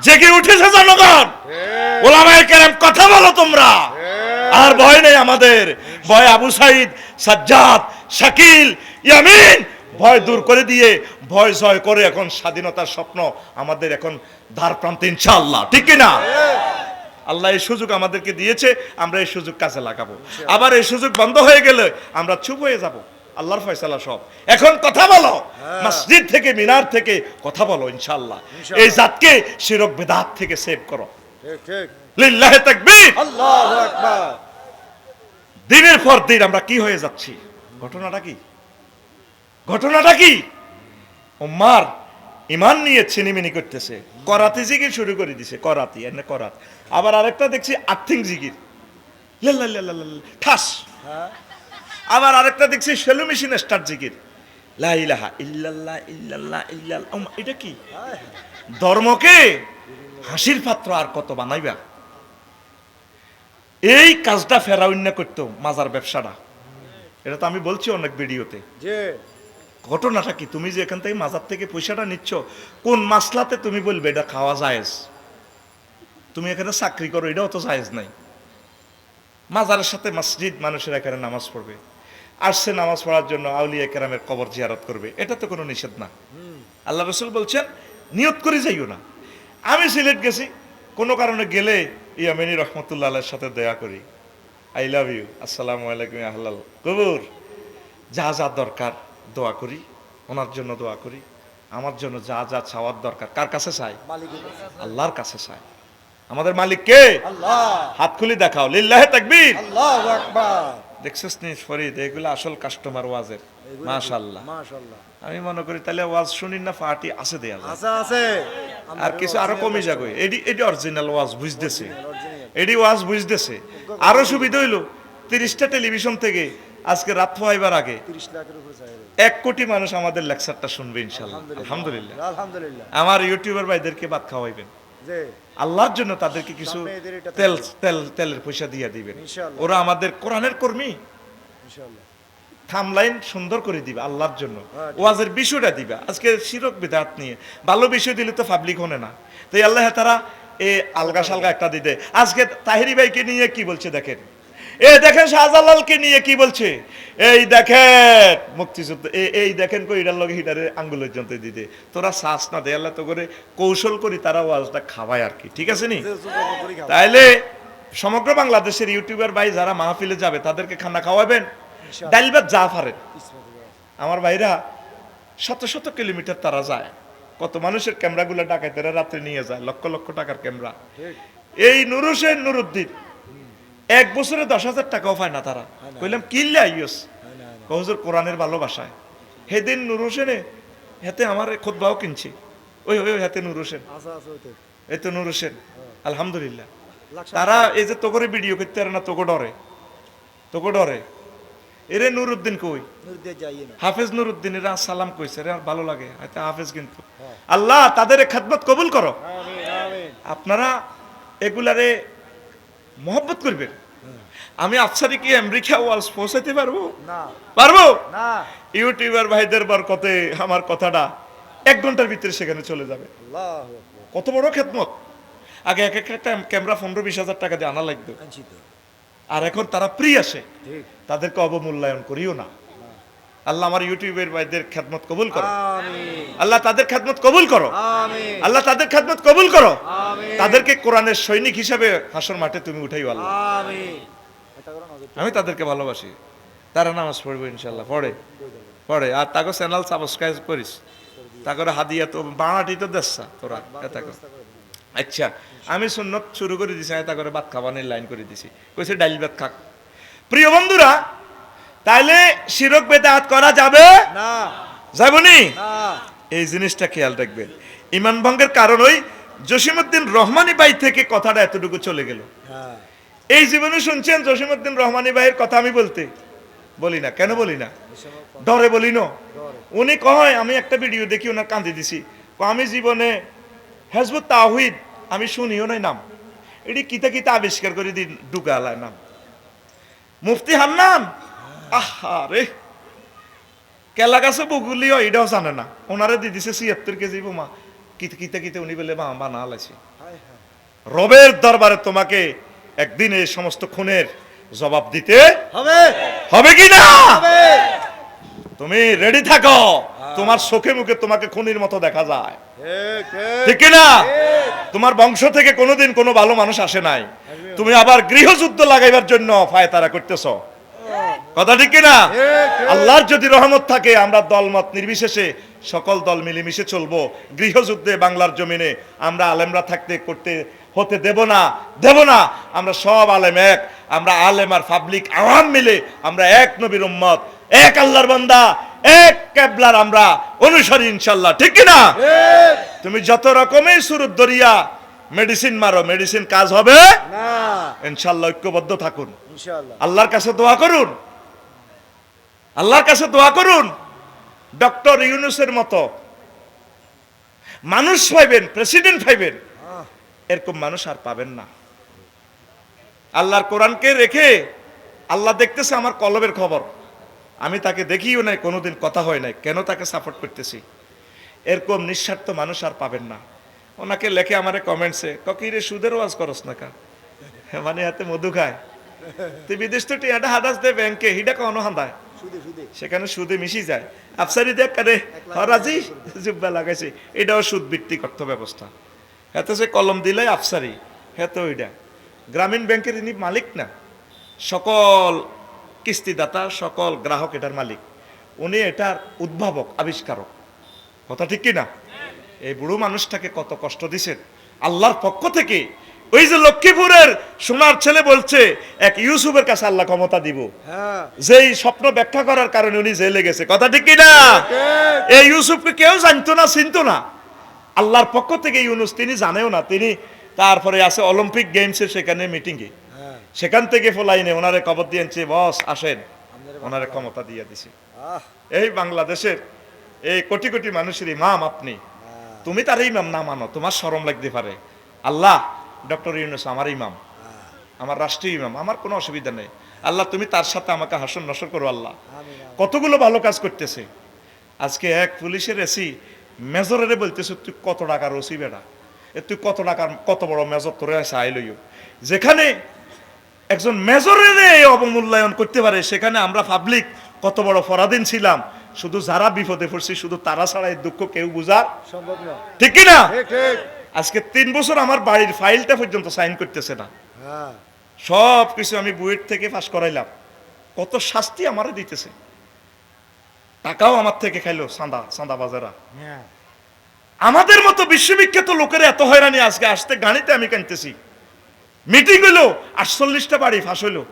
জেগে উঠেছে জনগণ। ওলামায়ে কেরাম কথা বলো তোমরা, আর ভয় নেই আমাদের। ভয় আবু সাইদ, সাজ্জাদ, শাকিল, ইয়ামিন ভয় দূর করে দিয়ে ভয় জয় করে এখন স্বাধীনতার স্বপ্ন আমাদের এখন দ্বার প্রান্তে ইনশাআল্লাহ, ঠিক কি না? আল্লাহ এই সুযোগ আমাদেরকে দিয়েছে, আমরা এই সুযোগ কাজে লাগাবো। আবার এই সুযোগ বন্ধ হয়ে গেলে আমরা চুপ হয়ে যাব। আল্লাহর ফয়সালা সব। এখন কথা বলো, মসজিদ থেকে মিনার থেকে কথা বলো ইনশাআল্লাহ। এই জাতকে শিরক বিদআত থেকে সেভ করো। ঠিক ঠিক। লিল্লাহি তাকবীর, আল্লাহু আকবার। দিনের পর দিন আমরা কি হয়ে যাচ্ছি? ঘটনাটা কি? ঘটনাটা কি? উম্মার ইমান নিয়ে ছিনিমিনি করতেছে, করাতি জিকির শুরু করে দিছে, করাতি এনে করাত। আবার আরেকটা দেখছি আর্থিং জিকির, ঠাস। আবার আরেকটা দেখছি সেলু মেশিন স্টার্ট জিকির, লা ইলাহা ইল্লাল্লাহ ইল্লাল্লাহ ইল্লাল্লাহ। এটা কি? ধর্মকে হাসির পাত্র আর কত বানাইবা? এই কাজটা ফেরাউন করতো, মাজার ব্যবসাটা। এটা তো আমি বলছি অনেক ভিডিওতে। ঘটনাটা কি? তুমি যে এখান থেকে মাজার থেকে পয়সাটা নিচ্ছ, কোন মাসলাতে তুমি বলবে এটা খাওয়া জায়েজ? তুমি এখানে চাকরি করো, এটাও তো জায়েজ নাই। মাজারের সাথে মসজিদ, মানুষের এখানে নামাজ পড়বে, আসছে নামাজ পড়ার জন্য, আউলিয়া কেরামের কবর জিয়ারত করবে, এটা তো কোনো নিষেধ না। আল্লাহ রাসূল বলছেন নিয়ত করে যাইও না। আমি সিলেট গেছি, কোনো কারণে গেলে ইয়ামিনী রহমতুল্লাহ আলাইহির সাথে দয়া করি, আই লাভ ইউ, আসসালামু আলাইকুম আহলাল কবর, যা যা দরকার দোয়া করি, ওনার জন্য দোয়া করি, আমার জন্য যা যা চাওয়ার দরকার। কার কাছে চাই? আল্লাহর কাছে চাই। আমাদের মালিক কে? আল্লাহ। হাত খুলি দেখাও, লিল্লাহি তাকবীর, আল্লাহু আকবার। দেখছিস নি ফরিদ, এগুলো আসল কাস্টমার ওয়াজের। মাশাআল্লাহ, মাশাআল্লাহ। আমি মনে করি তাহলে ওয়াজ শুনিন না, পার্টি আছে দেয়া যায়। আছে আছে। আর কিছু আরো কমে যাবে। এডি অরিজিনাল ওয়াজ বুঝতেছে, এডি ওয়াজ বুঝতেছে। আরো সুবিধা হইলো 30টা টেলিভিশন থেকে আজকে রাত হইবার আগে 30 লাখের উপরে চাই। 1 কোটি মানুষ আমাদের লেকচারটা শুনবে ইনশাআল্লাহ। আলহামদুলিল্লাহ। আলহামদুলিল্লাহ। আমার ইউটিউবার ভাইদেরকে ভাত খাওয়াইবেন, জি। আল্লাহর জন্য তাদেরকে কিছু তেলের পয়সা দিয়ে দিবেন। ইনশাআল্লাহ। ওরা আমাদের কোরআনের কর্মী। ইনশাআল্লাহ। থামলাইন সুন্দর করে দিবে আল্লাহর জন্য, ওয়াজের বিষয়টা দিবা। আজকে শিরক বিদআত নিয়ে ভালো বিষয় দিলে তো পাবলিক হনে না, তাই আল্লাহ তারা এই আলগা সালগা একটা দিতে। আজকে তাহিরি ভাইকে নিয়ে কি বলছে দেখেন, দেখেন শাহজালালকে নিয়ে কি বলছে, এই দেখেন মুক্তিযুদ্ধ, এই দেখেন কই এটার লগে হিটারে আঙ্গুলের যন্ত্র দিতে। তোরা শ্বাস না দেয় আল্লাহ তো করে কৌশল করি তারা ওয়াজটা খাওয়ায় আর কি, ঠিক আছে নি? তাইলে সমগ্র বাংলাদেশের ইউটিউবার ভাই যারা মাহফিলে যাবে তাদেরকে খানা খাওয়াবেন, ডাইল ভাত যা পারেন। আমার ভাইরা শত শত কিলোমিটার তারা যায়, কত মানুষের ক্যামেরাগুলো ডাকাইতেরা রাত্রে নিয়ে যায়, লক্ষ লক্ষ টাকার ক্যামেরা। এই নুর হোসেন নুরুদ্দিন 1 বছরে 10,000 টাকাও পায় না তারা। কইলাম কিল্লা ইউস হুজুর কোরআনের ভালোবাসায়। সেদিন নুর হোসেনে হেতে আমার খুতবাও কিনছি, ওই ওই হাতে নুর হোসেন, এই তো নুর হোসেন। আলহামদুলিল্লাহ। তারা এই যে তোকে ভিডিও করতে পারে না, তোকে ডরে, তোকে ডরে। এরে নুরুদ্দিন কই? হাফেজ নুরুদ্দিন, এরা সালাম কইছে, রে ভালো লাগে হয়তো হাফেজ, কিন্তু আল্লাহ তাদের খেদমত কবুল করো। আপনারা এগুলারে মহব্বত করবেন। আমি আফসারি কি আমেরিকা ওয়ালস পৌঁছাতে পারবো না? পারবো না। ইউটিউবার ভাইদের বরকতে আমার কথাটা 1 ঘন্টার ভিতরে সেখানে চলে যাবে। কত বড় খেদমত! আগে এক একটা ক্যামেরা 15-20 হাজার টাকা দিয়ে আনা লাগতো, আর এখন তারা ফ্রি আসে। তাদেরকে অবমূল্যায়ন করিও না। আল্লাহ আমার ইউটিউবের ভাইদের খেদমত কবুল করো, আল্লাহ তাদের খেদমত কবুল করো, আল্লাহ তাদের খেদমত কবুল করো। তাদেরকে কোরআনের সৈনিক হিসাবে হাসর মাঠে তুমি উঠাইও আল্লাহ। আমি তাদেরকে ভালোবাসি, তারা নামাজ পড়বে ইনশাল্লাহ, পড়ে। আর তাকে চ্যানেল সাবস্ক্রাইব করিস, তাকে হাদিয়া তো বানাটি তো দেশা তোরা এটা কর। আচ্ছা, আমি সুন্নত শুরু করে দিছি, তা করে ভাত খাবানের লাইন করে দিছি, কইছে ডাইল ভাত খাক। প্রিয় বন্ধুরা, তাইলে শিরক বিদআত করা যাবে না, যাবনি? এই জিনিসটা খেয়াল রাখবেন। ঈমান ভঙ্গের কারণ ওই জসিমউদ্দিন রহমানী ভাই থেকে কথাটা এতটুকু চলে গেল। এই জীবনে শুনছেন জসিমউদ্দিন রহমানী ভাইয়ের কথা আমি বলি না। কেন বলি না? ডরে বলি না। উনি কয়, আমি একটা ভিডিও দেখি ওনার কান্দি দিছি, আমি জীবনে হিজবুত তাওহীদ আমি শুনিও নাই নাম, এটি কিতা কিতা আবিষ্কার করে দিন ঢুকালায় নাম। মুফতি হান্নান, আহারে কেলা গাছে বগুলিও এটাও জানে না, ওনারে দিয়ে দিছে 76 কেজি বোমা, কিতা কিতা উনি বলে বানা আলাইছে। রবের দরবারে তোমাকে একদিন এই সমস্ত খুনের জবাব দিতে হবে হবে কি না? হবে তুমি রেডি থাকো। তোমার চোখে মুখে তোমাকে খুনির মতো দেখা যায়, ঠিক ঠিক কি না? তোমার বংশ থেকে কোনোদিন কোনো ভালো মানুষ আসে নাই, তুমি আবার গৃহযুদ্ধ লাগাইবার জন্য ফায়তারা করতেছো, কথা ঠিক কি না? আল্লাহর যদি রহমত থাকে আমরা দলমত নির্বিশেষে সকল দল মিলেমিশে চলবো। গৃহযুদ্ধে বাংলার জমিনে আমরা আলেমরা থাকতে করতে হতে দেব না। আমরা সব আলেম এক, আমরা আলেম আর পাবলিক আওয়াম মিলে আমরা এক নবীর উম্মত, এক আল্লাহর বান্দা, এক কেবলার আমরা অনুসারী ইনশাআল্লাহ, ঠিক কি না? তুমি যত রকমের সুরত দরিয়া মেডিসিন মারো, মেডিসিন কাজ হবে না ইনশাআল্লাহ। ঐক্যবদ্ধ থাকুন, ইনশাআল্লাহ আল্লাহর কাছে দোয়া করুন, আল্লাহর কাছে দোয়া করুন। ডক্টর ইউনূসের মতো মানুষ পাইবেন, প্রেসিডেন্ট পাইবেন, এরকম মানুষ আর পাবেন না। আল্লাহর কোরআনকে রেখে আল্লাহ দেখতেছে আমার কলবের খবর, আমি তাকে দেখিও নাই, কোনোদিন কথা হয় নাই, কেন তাকে সাপোর্ট করতেছি, এরকম নিঃস্বার্থ মানুষ আর পাবেন না। ওনাকে লেখে আমারে কমেন্টসে, ককিরে সুদের ওয়াজ করস না কা, মানে হাতে মধু খায়, তুই বিদেশ তো টিয়াটা হাদাস দে ব্যাংকে, হিডা কোনো হান্দায়, সেখানে সুদে মিশি যায়। আফসারি দেখ কারে হরাজি জুব্বা লাগাইছে, এটাও সুদ ভিত্তিক অর্থ ব্যবস্থা। এত সে কলম দিলে আফসারি, হেতো ওইটা গ্রামীণ ব্যাংকের ইনি মালিক না, সকল কিস্তিদাতা সকল গ্রাহক এটার মালিক, উনি এটার উদ্ভাবক আবিষ্কারক, কথা ঠিক কি না? এই বুড়ো মানুষটাকে কত কষ্ট দিছেন আল্লাহর পক্ষ থেকে। ওই যে লক্ষ্মীপুরের সোনার ছেলে বলছে এক ইউসুফের কাছে আল্লাহ ক্ষমতা দিব, যেই স্বপ্ন ব্যাখ্যা করার কারণে উনি জেলে গেছে, কথা ঠিক কি না? এই ইউসুফকে কেউ জানতো না, চিনতো না, আল্লাহর পক্ষ থেকে ইউনুস তিনি জানেও না। তিনি তারপরে আছে অলিম্পিক গেমসের সেখানে মিটিংয়ে, সেখান থেকে ফলাইনে ওনারে কবর দিয়েছে, বস আসেন, ওনারে ক্ষমতা দিয়ে দিছে। এই বাংলাদেশের এই কোটি কোটি মানুষের ইমাম আপনি, তুমি তার ইমাম না মানো, তোমার শরম লাগতে পারে। আল্লাহ ডক্টর ইউনূস আমার ইমাম, আমার রাষ্ট্রীয় ইমাম, আমার কোনো অসুবিধা নেই। আল্লাহ তুমি তার সাথে আমাকে হাসন নসর করো। আল্লাহ কতগুলো ভালো কাজ করতেছে। আজকে এক পুলিশের এসি মেজরেরে বলতেছে, তুই কত টাকার ওসি বেটা, তুই কত টাকার কত বড় মেজর তোরে আইলইও। যেখানে একজন মেজরের অবমূল্যায়ন করতে পারে, সেখানে আমরা পাবলিক কত বড় পরাধীন ছিলাম। শুধু যারা বিপদে পড়ছি, শুধু তারা ছাড়া এই দুঃখ কেউ বুঝা সম্ভব না, ঠিক কি না? ঠিক আজকে 3 বছর আমার বাড়ির ফাইলটা পর্যন্ত সাইন করতেছে না। সব কিছু আমি বুয়েট থেকে পাস করাইলাম, কত শাস্তি আমারে দিতেছে, টাকাও আমার থেকে খাইলো চাঁদা বাজারা। আমাদের মতো বিশ্ববিখ্যাত লোকের এত হয়রানি, আজকে আসতে গাড়িতে আমি কানতেছি। মিটিং হইলো 48টা বাড়ি ফাঁস হইলো,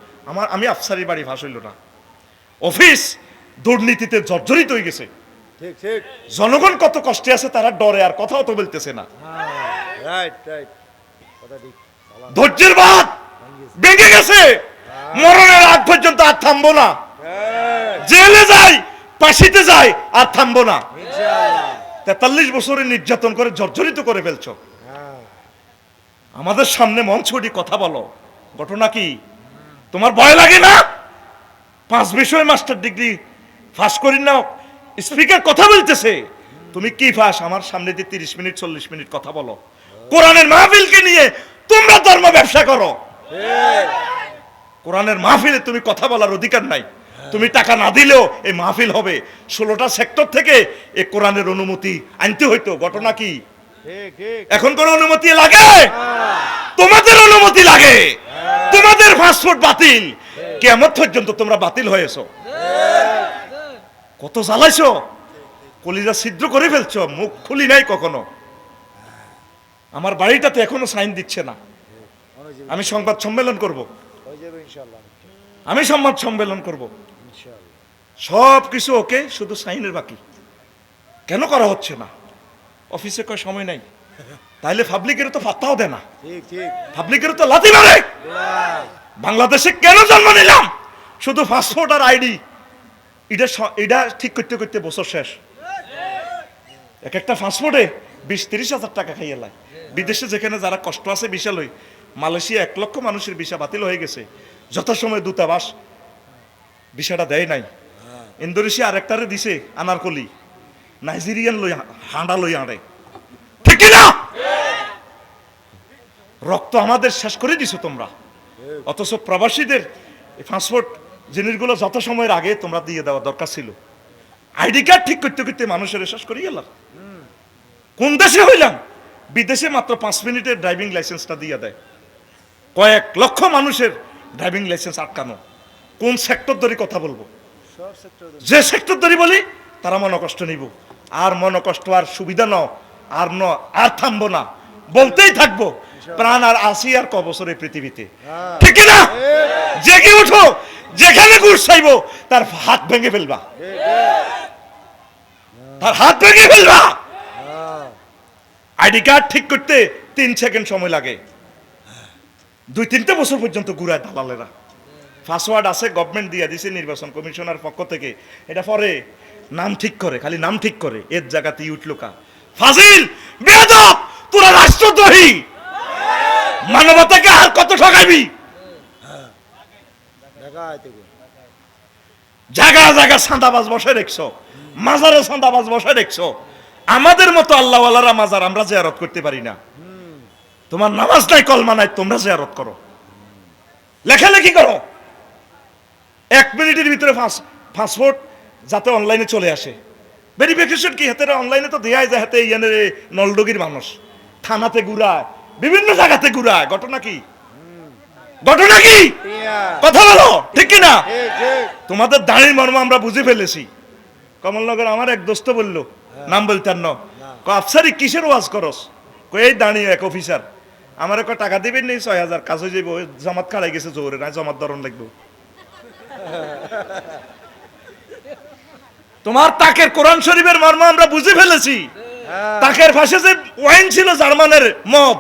আমি আফসারি বাড়ি ফাঁস হইলো না। অফিস দুর্নীতিতে জর্জরিত হয়ে গেছে, ঠিক ঠিক জনগণ কত কষ্টে আছে, তারা ডরে আর কথাও তো বলতেছে না। রাইট রাইট কথা ঠিক, ধৈর্যের বাঁধ ভেঙে গেছে, মরণের আগ পর্যন্ত আর থামবো না, জেলে যাই ফাঁসিতে যাই আর থামবো না। 43 বছরের নির্যাতন করে জর্জরিত করে ফেলছো, আমাদের সামনে মঞ্চ উঠি কথা বলো, ঘটনা কি? তোমার ভয় লাগে না? 5 বিষয় মাস্টার ডিগ্রি ফাঁস করি না, স্পিকার কথা বলতেছে, তুমি কি ফাঁস? আমার সামনে দিয়ে 30 মিনিট 40 মিনিট কথা বলো। কোরআনের মাহফিলকে নিয়ে তোমরা ধর্ম ব্যবসা করো, কোরআনের মাহফিলে তুমি কথা বলার অধিকার নাই। তুমি টাকা না দিলেও এই মাহফিল হবে। 16টা সেক্টর থেকে এই কোরআনের অনুমতি আনতে হইতো, ঘটনা কি? এখন কোন অনুমতি লাগে? তোমাদের অনুমতি লাগে, তোমাদের পাসপোর্ট বাতিল, কিয়ামত পর্যন্ত তোমরা বাতিল হয়েছো। কত জ্বালাইছো, কলিজা ছিদ্র করে ফেলছো, মুখ খুলি নাই কখনো। আমার বাড়িটাতে এখনো সাইন দিচ্ছে না। আমি সংবাদ সম্মেলন করব, আমি সংবাদ সম্মেলন করব, সব কিছু ওকে, শুধু সাইনের বাকি। কেন করা হচ্ছে না? অফিসে কয় সময় নাই, তাইলে পাবলিকের তো পাত্তাও দেয় না, পাবলিকের তো লাথি মারে। বাংলাদেশে কেন জন্ম নিলাম? শুধু পাসপোর্ট আর আইডি, এটা ঠিক করতে করতে বছর শেষ। এক একটা পাসপোর্টে 20-30 হাজার টাকা খাইয়ে লাই। বিদেশে যেখানে যারা কষ্ট আছে ভিসা লই, মালয়েশিয়া 1 লক্ষ মানুষের ভিসা বাতিল হয়ে গেছে, যথাসময়ে দূতাবাস ভিসাটা দেয় নাই। ইন্দোনেশিয়া আরেকটারে দিছে আনারকলি, নাইজেরিয়ান লই হাঁডা লই আড়ে, ঠিক না? রক্ত আমাদের শেষ করে দিছো তোমরা, অথচ প্রবাসীদের পাসপোর্ট জিনিসগুলো যত সময়ের আগে তোমরা দিয়ে দেওয়া দরকার ছিল। আইডি কার্ড ঠিক করতে করতে মানুষের শেষ করে গেলাম। কোন দেশে হইলাম? বিদেশে মাত্র 5 মিনিটের ড্রাইভিং লাইসেন্সটা দিয়ে দেয়। কয়েক লক্ষ মানুষের ড্রাইভিং লাইসেন্স আটকানো। কোন সেক্টর ধরে কথা বলবো? সব সেক্টর যে সেক্টর ধরে বলি তারা মনোকষ্ট নিব, আর মনোকষ্ট আর সুবিধা ন, আর ন, আর থামবো না, বলতেই থাকবো। প্রাণ আর আসি আর ক বছর এই পৃথিবীতে, ঠিক না? জেগে উঠো, যেখানে গুড় চাইবো তার হাত ভেঙে ফেলবা, তার হাত ভেঙে ফেলবা। আইডি কার্ড ঠিক করতে 3 সেকেন্ড সময় লাগে, 2-3 বছর পর্যন্ত ঘুরায় দালালেরা। পাসওয়ার্ড আছে, গভর্নমেন্ট দিয়ে দিছে, নির্বাচন কমিশনার পক্ষ থেকে। এটা পরে নাম ঠিক করে, খালি নাম ঠিক করে, এর জায়গাতে উঠলো কা ফাজিল বেয়াদব, তোরা রাষ্ট্রদ্রোহী। মানবতাকে আর কত ঠকাইবি? দেখা আইতে গো। জায়গা জায়গা সান্দাবাজ বসে দেখছো, মাজারে সান্দাবাজ বসে দেখছো। আমাদের মতো আল্লাহওয়ালারা মাজার আমরা জিয়ারত করতে পারি না। তোমার নামাজ নাই, কলমা নাই, তোমরা জিয়ারত করো, লেখালেখি করো। 1 মিনিটের ভিতরে পাসপোর্ট যাতে অনলাইনে চলে আসে। ভেরিফিকেশন কি হাতে অনলাইনে তো দেয়াই যায়, হাতে ইয়ানের নলডগির মানুষ থানাতে ঘুরায়, বিভিন্ন জায়গাতে ঘুরায়। ঘটনা কি? ঘটনা কি? কথা বলো, ঠিক কি না? তোমাদের দাঁড়ির মর্ম আমরা বুঝে ফেলেছি। কমলনগর আমার এক দোস্ত বলল, নাম বলতেন না, আফসারি কিসের ওয়াজ করস? এই দাঁড়িয়ে এক অফিসার আমার টাকা দিবেন নেই, 6000 কাজ হয়ে যাবো, জামাত খাড়াই গেছে জোরে, না জমাত ধরন লাগবে। তোমার তাকের কোরআন শরীফের মর্ম আমরা বুঝে ফেলেছি। তাকের পাশে যে ওয়াইন ছিল জার্মানের মদ,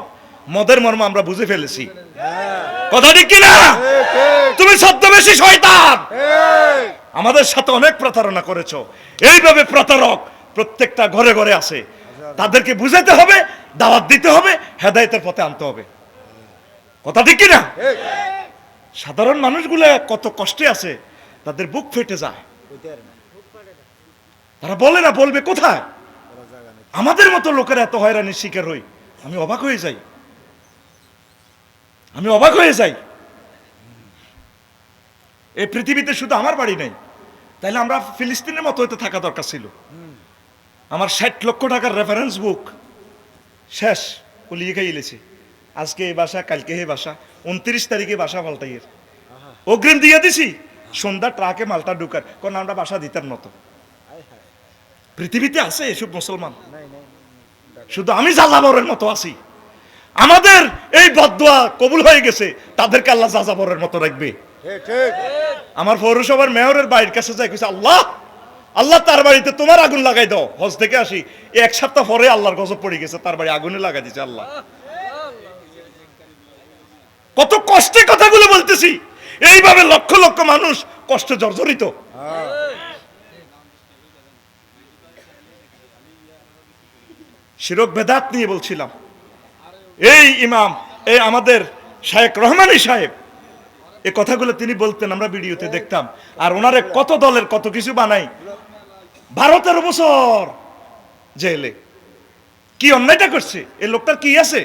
মদের মর্ম আমরা বুঝে ফেলেছি। কথা ঠিক কিনা? তুমি ছদ্মবেশী শয়তান, আমাদের সাথে অনেক প্রতারণা করেছো। এইভাবে প্রতারক প্রত্যেকটা ঘরে ঘরে আছে, তাদেরকে বুঝাতে হবে, দাওয়াত দিতে হবে, হেদায়েতের পথে আনতে হবে। কথা ঠিক কিনা? সাধারণ মানুষগুলো কত কষ্টে আছে, তাদের বুক ফেটে যায়। তারা বলে না, বলবে কোথায়? আমাদের মতো লোকেরা এত হয়রানির শিকার হই, আমি অবাক হয়ে যাই, আমি অবাক হয়ে যাই। এই পৃথিবীতে শুধু আমার বাড়ি নেই, তাইলে আমরা ফিলিস্তিনের মতো হইতে থাকা দরকার ছিল। আমার 60 লক্ষ টাকার রেফারেন্স বুক শেষ, ও লিখে গেলেছে। আজকে এই বাসা, কালকে এই বাসা, 29 তারিখে বাসা পাল্টাইয়ের অগ্রিম দিয়ে দিছি। সন্ধ্যা ট্রাকে মালটা ঢুকার, কারণ আমরা বাসা দিতাম মতো। পৃথিবীতে আছে এসব মুসলমান, শুধু আমি যাযাবরের মতো আছি। আমাদের এই বদদুয়া কবুল হয়ে গেছে, তাদেরকে আল্লাহ যাযাবরের মতো রাখবে। আমার পৌরসভার মেয়রের বাড়ির কাছে যাই, কইছে আল্লাহ, আল্লাহ তার বাড়িতে তোমার আগুন লাগাই দাও। হজ থেকে আসি, 1 সপ্তাহ পরে আল্লাহর গজব পড়ে গেছে, তার বাড়ি আগুনে লাগাই দিছে আল্লাহ। কত কষ্টে কথাগুলো বলতেছি, এইভাবে লক্ষ লক্ষ মানুষ কষ্টে জর্জরিত। শিরক বেদাত নিয়ে বলছিলাম। এই ইমাম, এই আমাদের শায়েখ রহমানী সাহেব, এই কথাগুলো তিনি বলতেন, আমরা ভিডিওতে দেখতাম। আর ওনারে কত দলের কত কিছু বানাই, 12-13 বছর জেলে। কি অন্যায়টা করছে এই লোকটার, কি আছে?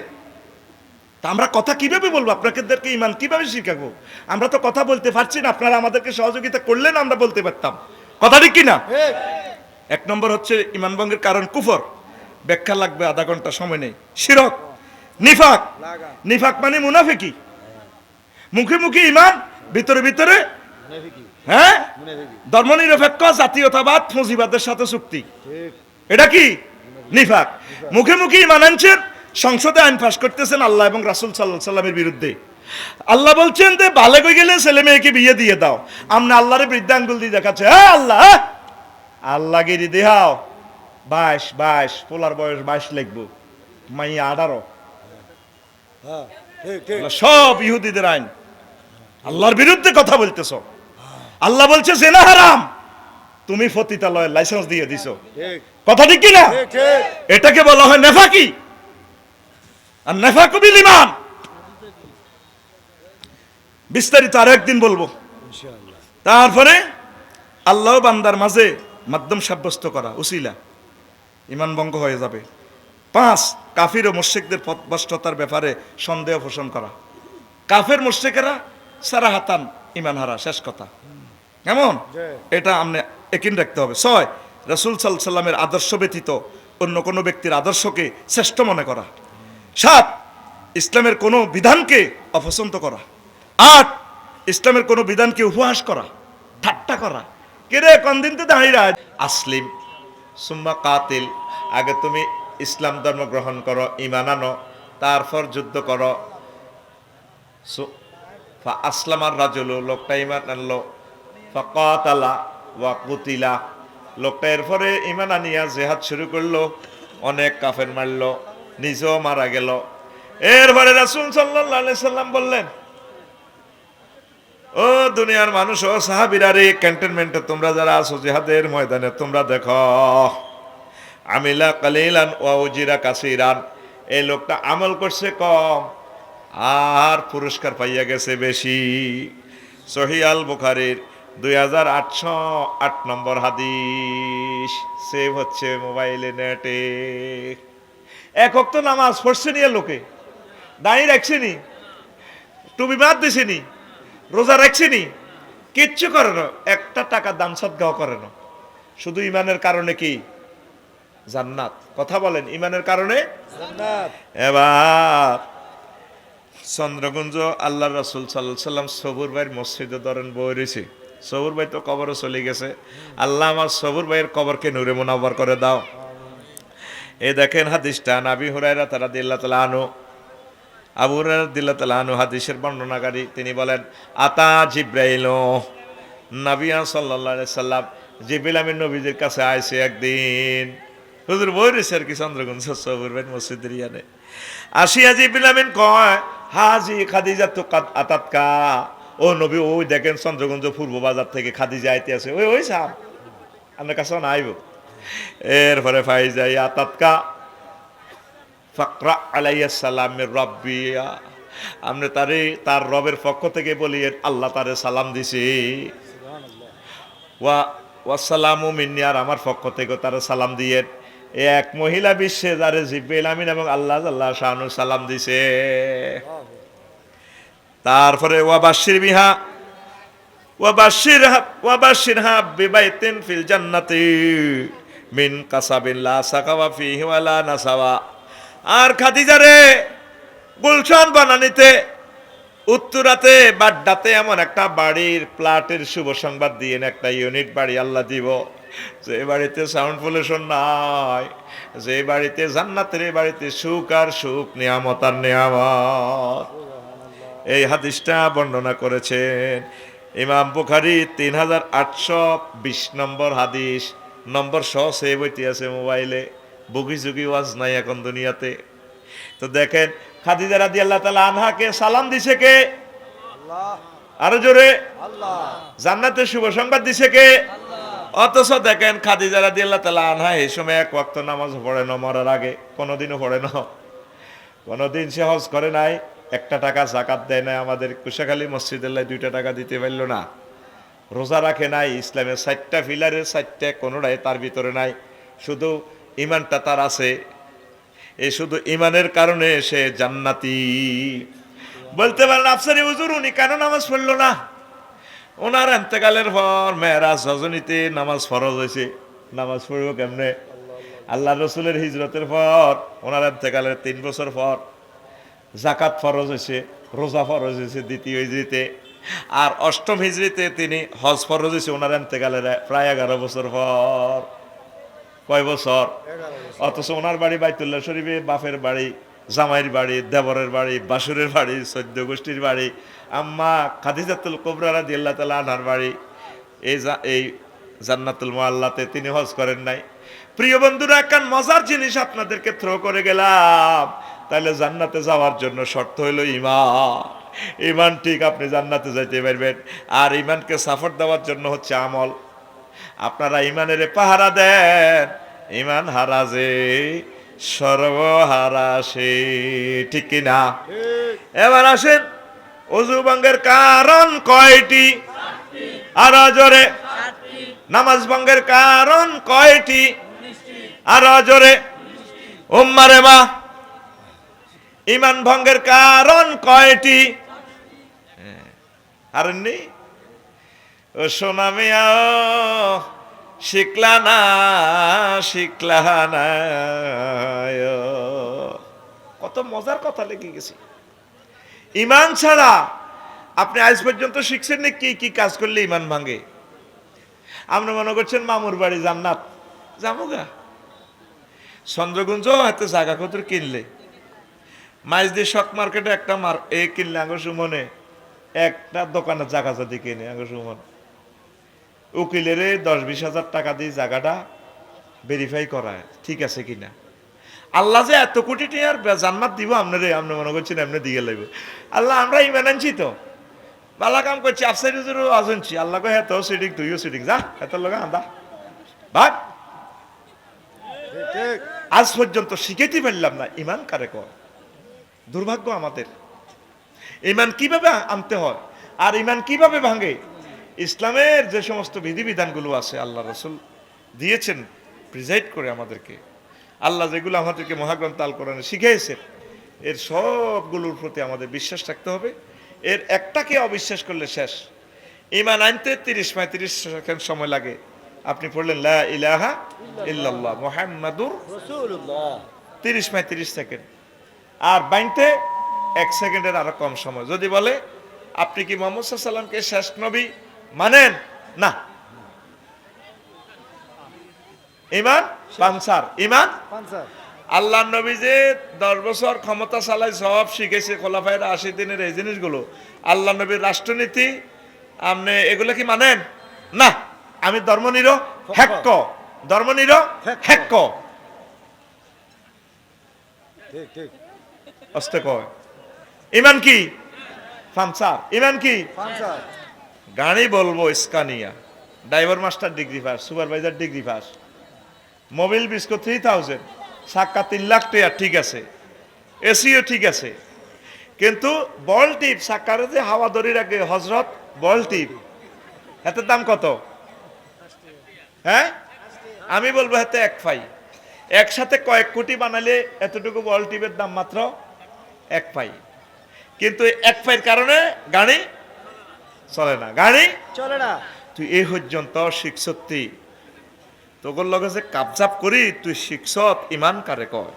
তা আমরা কথা কিভাবে বলবো? আপনাদেরকে ইমান কিভাবে শিখাবো? আমরা তো কথা বলতে পারছি না, আপনারা আমাদেরকে সহযোগিতা করলেন আমরা বলতে পারতাম। কথা ঠিক কিনা? 1 নম্বর হচ্ছে ইমান ভঙ্গের কারণ কুফর, ব্যাখ্যা লাগবে, আধা ঘন্টা সময় নেই। শিরক, নিফাক, নিফাক মানে মুনাফিকি, মুখে মুখে ইমান, ভিতরে ভিতরে হ্যাঁ ধর্মনিরপেক্ষ জাতীয়তাবাদ ফৌজিবাদের সাথে চুক্তি, এটা কি নিফাক। মুখে মুখে ইমান আনছেন, সংসদে আইন পাস করতেছেন আল্লাহ এবং রাসূল সাল্লাল্লাহু আলাইহি সাল্লামের বিরুদ্ধে। আল্লাহ বলছেন যে বালেগ হয়ে গেলে ছেলে মেয়েকে বিয়ে দিয়ে দাও, আমনে আল্লাহরে বৃদ্ধাঙ্গুল দিয়ে দেখাচ্ছে, হ্যাঁ আল্লাহ, আল্লাহ গিরি দেহাও 22 পোলার বয়স 22 লিখবো, মাইয়া 18। সব ইহুদিদের আইন, আল্লাহর বিরুদ্ধে কথা বলতেছ। আল্লাহ বলছে জেনা হারাম, তুমি পতিতালয়ের লাইসেন্স দিয়ে দিছো। কথা ঠিক কিনা? এটাকে বলা হয় নেফাকি, আর নেফাকু বিল ঈমান। বিস্তারিত আর একদিন বলবো। তারপরে আল্লাহ বান্দার মাঝে মাধ্যম সাব্যস্ত করা, উসিলা, ঈমান ভঙ্গ হয়ে যাবে। 5, কাফির ও মুশরিকদের পথভ্রষ্টতার ব্যাপারে সন্দেহ পোষণ করা। কাফের মুশরিকেরা সারাহাতান ঈমান হারা, শেষ কথা। কেমন? এটা আপনি একিন রাখতে হবে। 6, রাসূল সাল্লাল্লাহু আলাইহি সাল্লামের আদর্শ ব্যতীত অন্য কোনো ব্যক্তির আদর্শকে শ্রেষ্ঠ মনে করা। 7, ইসলামের কোনো বিধানকে অপছন্দ করা। 8, ইসলামের কোনো বিধানকে উপহাস করা, ঠাট্টা করা। কেরে কোন দিন তো দাঁড়িয়ে আসলিম সুম্মা কাতিল, আগে তুমি ইসলাম ধর্ম গ্রহণ করো, ঈমান আনো, তারপর যুদ্ধ করো। আসলামার রাজুলু, লোকটা ঈমান আনলো, ফাকাতালা ওয়া কুতিলা, লোকটা এরপরে ঈমান আনিয়া জিহাদ শুরু করলো, অনেক কাফের মারলো, নিজেও মারা গেল। এরপরে রাসূল সাল্লাল্লাহু আলাইহি সাল্লাম বললেন, ও দুনিয়ার মানুষ, ও সাহাবীরা রে, ক্যান্টনমেন্টে তোমরা যারা আছো জিহাদের ময়দানে, তোমরা দেখো আমিলা কালিলান ওয়া উজিরা কাসীরান, এই লোকটা আমল করছে কম আর পুরস্কার পাইয়া গেছে বেশি। সহিহ আল বুখারীর 2808 নম্বর হাদিস, সেভ হচ্ছে মোবাইলে, নেটে। এক ওয়াক্ত নামাজ পড়ছে নিয়ে লোকে, দাঁড়িয়ে রাখছেনি, টুপি বাদ দিছেনি, রোজা রাখছেনি, কিচ্ছু করে না, একটা টাকা দান সদকাও করে না, শুধু ইমানের কারণে কি জান্নাত। কথা বলেন, ইমানের কারণে জান্নাত। এবার চন্দ্রগুঞ্জ আল্লাহ রাসূল সাল্লাল্লাহু আলাইহি সাল্লাম সবুর ভাইয়ের মসজিদে ধরেন বই রয়েছে। সবুর ভাই তো কবরে চলে গেছে, আল্লাহ আমার সবুর ভাইয়ের কবরকে নূরে মুনাওয়ার করে দাও। এই দেখেন হাদিসটা, নবী হুরায়রা রাদিয়াল্লাহু তাআলা আনহু, আবু হুরায়রা রাদিয়াল্লাহু তাআলা আনহু হাদিসের বর্ণনাকারী, তিনি বলেন, আতা জিব্রাইল, নবী সাল্লাল্লাহু আলাইহি সাল্লাম জিবরিল আমিন নবীদের কাছে আইছে একদিন। হুজুর বই রয়েছে আর কি চন্দ্রগুঞ্জ সবুর ভাই মসজিদের ইয়ানে। আসিয়া জিবরিল আমিন কয়, হাজি খাদিজা তো আতাতকা, ও নবী ওই দেখেন চন্দ্রগঞ্জ পূর্ব বাজার থেকে খাদিজা আইতে আছে, ওই ওই সাপ আপনার কাছে না আইব। এরপরে ফাইজাই আতাতকা ফাকরা আলাইহিস সালাম মির রাব্বিয়া, আমরা তারে তার রবের পক্ষ থেকে বলি আল্লাহ তারে সালাম দিছি, ওয়া ওয়াসসালামু মিন্নি, আর আমার পক্ষ থেকে তারে সালাম দিয়ে। এক মহিলা বিশ্বে যারে জিবরিল আমিন এবং আল্লাহ জাল্লা শানু সালাম দিছে। তারপরে ওয়াবাশির বিহা ওয়াবাশিরহা বিবাইতিন ফিল জান্নাতি মিন কাসাবিন লা সাকাওয়া ফিহি ওয়ালা নাসাওয়া, আর খাদিজারে গুলশান বানানিতে উত্তরাতে বাড্ডাতে এমন একটা বাড়ির প্লাটের শুভ সংবাদ দিয়ে একটা ইউনিট বাড়ি আল্লাহ দিব, যে বাড়িতে সাউন্ড পলিউশন নাই, যে বাড়িতে জান্নাতের বাড়িতে সুখ আর সুখ, নিয়ামত আর নিয়ামত। এই হাদিসটা বর্ণনা করেছেন ইমাম বুখারী 3820 নম্বর হাদিস, নম্বর সহ সেভ হইতে আছে মোবাইলে, বুগি যুগি ওয়াজ নাই এখন দুনিয়াতে। তো দেখেন খাদিজা রাদিয়াল্লাহু তাআলা আনহাকে সালাম দিছে কে? আল্লাহ। আরো জোরে, আল্লাহ। জান্নাতের শুভ সংবাদ দিছে কে? অথচ দেখেন খাদিজা রাদিয়াল্লাহু তাআলা আনহা এই সময় এক ওয়াক্ত নামাজ পড়ে না, মরার আগে কোনোদিনও পড়ে না, কোনোদিন সে হজ করে নাই, একটা টাকা যাকাত দেয় না, আমাদের কুশাখালী মসজিদের লাই 2টা টাকা দিতে পারল না, রোজা রাখে নাই, ইসলামের 4টা পিলারের 4টা কোনোটাই তার ভিতরে নাই, শুধু ইমানটা তার আছে। এই শুধু ইমানের কারণে সে জান্নাতি। বলতে পারেন আফসারি হুজুর উনি কেন নামাজ পড়লো না? ওনার ইন্তেকালের পর মেরাজ রজনীতে নামাজ ফরজ হয়েছে, নামাজ পড়ব কেমনে? আল্লাহ রসুলের হিজরতের পর ওনার ইন্তেকালের 3 বছর পর জাকাত ফরজ হয়েছে, রোজা ফরজ হয়েছে 2য় হিজরিতে, আর 8ম হিজরিতে তিনি হজ ফরজ হয়েছে ওনার ইন্তেকালের প্রায় 11 বছর পর। কয় বছর? অথচ ওনার বাড়ি বাইতুল্লাহ শরীফে, বাপের বাড়ি, জামাইয়ের বাড়ি, দেবরের বাড়ি, বাসুরের বাড়ি, 14 গোষ্ঠীর বাড়ি, আম্মা খাদিজাতুল কুবরা রাদিয়াল্লাহু তাআলা আনহার বাড়ি, এই জান্নাতুল মুআল্লাতে তিনি হজ করেন নাই। প্রিয় বন্ধুরা, একটা মজার জিনিস আপনাদেরকে থ্রো করে গেলাম। তাহলে জান্নাতে যাওয়ার জন্য শর্ত হলো ঈমান। ঈমান ঠিক আপনি জান্নাতে যাইতে পারবেন, আর ঈমানকে সাপোর্ট দেওয়ার জন্য হচ্ছে আমল। আপনারা ঈমানের পাহারা দেন, ঈমান হারাজে সর্বহারা সে, ঠিক কিনা? এবার আসেন, ওযু ভঙ্গের কারণ কয়টি? আর জোরে। নামাজ ভঙ্গের কারণ কয়টি? আর জোরে। উম্মারে মা, ইমান ভঙ্গের কারণ কয়টি? আর নেই ও সোনা মিয়া, শিখলা না শিখলা না। কত মজার কথা লেগে গেছে। ইমান ছাড়া আপনি আজ পর্যন্ত শিখছেন না কি কি কাজ করলে ইমান ভাঙে? আপনি মনে করছেন মামুর বাড়ি জান্নাত, যাবো-গা। চন্দ্রগুঞ্জ এত জায়গা কত কিনলে, মাইজদি শক মার্কেটে একটা কিনলে আঙ্গ সুমনে একটা দোকানের জায়গা যদি কিনে আঙ্গ সুমন উকিলের 10-20 হাজার টাকা দিয়ে জায়গাটা ভেরিফাই করায় ঠিক আছে কিনা। আল্লাহ যে এত কোটি টাকার জান্নাত দিব আপনারে, আপনি মনে করছেন এমনি দিয়ে লাগবে। আল্লাহ আমরা ইমান আনছি তো, বালা কাম করছি, আফসারি হুজুরও আজনছি। আল্লাহ কয় হ্যাঁ তো সিটিং, তুইও সিটিং, যা এত লগা আন্দা ভাগ। ঠিক। আজ পর্যন্ত শিখেতে পারলাম না ইমান কারে কর। দুর্ভাগ্য আমাদের। ইমান কিভাবে আনতে হয় আর ইমান কিভাবে ভাঙে? ইসলামের যে সমস্ত বিধিবিধানগুলো আছে আল্লাহ রাসূল দিয়েছেন প্রিজাইড করে আমাদেরকে, আল্লাহ যেগুলো আমাদেরকে মহাগ্রন্থ আল কোরআনে শিখিয়েছেন, এর সবগুলোর প্রতি আমাদের বিশ্বাস রাখতে হবে। এর একটাকে অবিশ্বাস করলে শেষ। ইমান আনতে 30-35 সেকেন্ড সময় লাগে। আপনি পড়লেন লা ইলাহা ইল্লাল্লাহ মুহাম্মাদুর রাসূলুল্লাহ, 30-35 সেকেন্ড। আর বাইনতে 1 সেকেন্ডের আরো কম সময়। যদি বলে আপনি কি মুহাম্মদ সাল্লাল্লাহু আলাইহি সাল্লামকে শেষ নবী মানেন? না। ইমান পানসার, ইমান পানসার। আল্লাহ নবী যে 10 বছর ক্ষমতা চালাই সব শিখেছে, খোলাফায়ে রাশিদিনের এই জিনিসগুলো আল্লাহ নবীর রাষ্ট্রনীতি, আপনি এগুলো কি মানেন? না। আমি ধর্মনিরপেক্ষ, ধর্মনিরপেক্ষ। ঠিক ঠিক। আস্তে কয় ইমান কি? পানসার। ইমান কি? পানসার। গাড়ি বলবো Scania, driver master degree pass, supervisor degree pass, Mobil বিস্কো 3000, সাক্কা 3 লাখ টাকা, ঠিক আছে, এসিও ঠিক আছে, কিন্তু বল টিপ সাক্কারে যে হাওয়া দড়ি রাখে হজরত বল টিপ, এটার দাম কত? হ্যাঁ, আমি বলবো হাতে 1 পাই। একসাথে কয়েক কোটি বানালে এতটুকু বল টিপের দাম মাত্র 1 পাই। কিন্তু 1 পাইয়ের কারণে গাড়ি চলে না, গাড়ি চলে না। তুই এই পর্যন্ত শিখছতি, তোর লগে যে কাবজাব করি তুই শিখছত ইমান কারে কয়।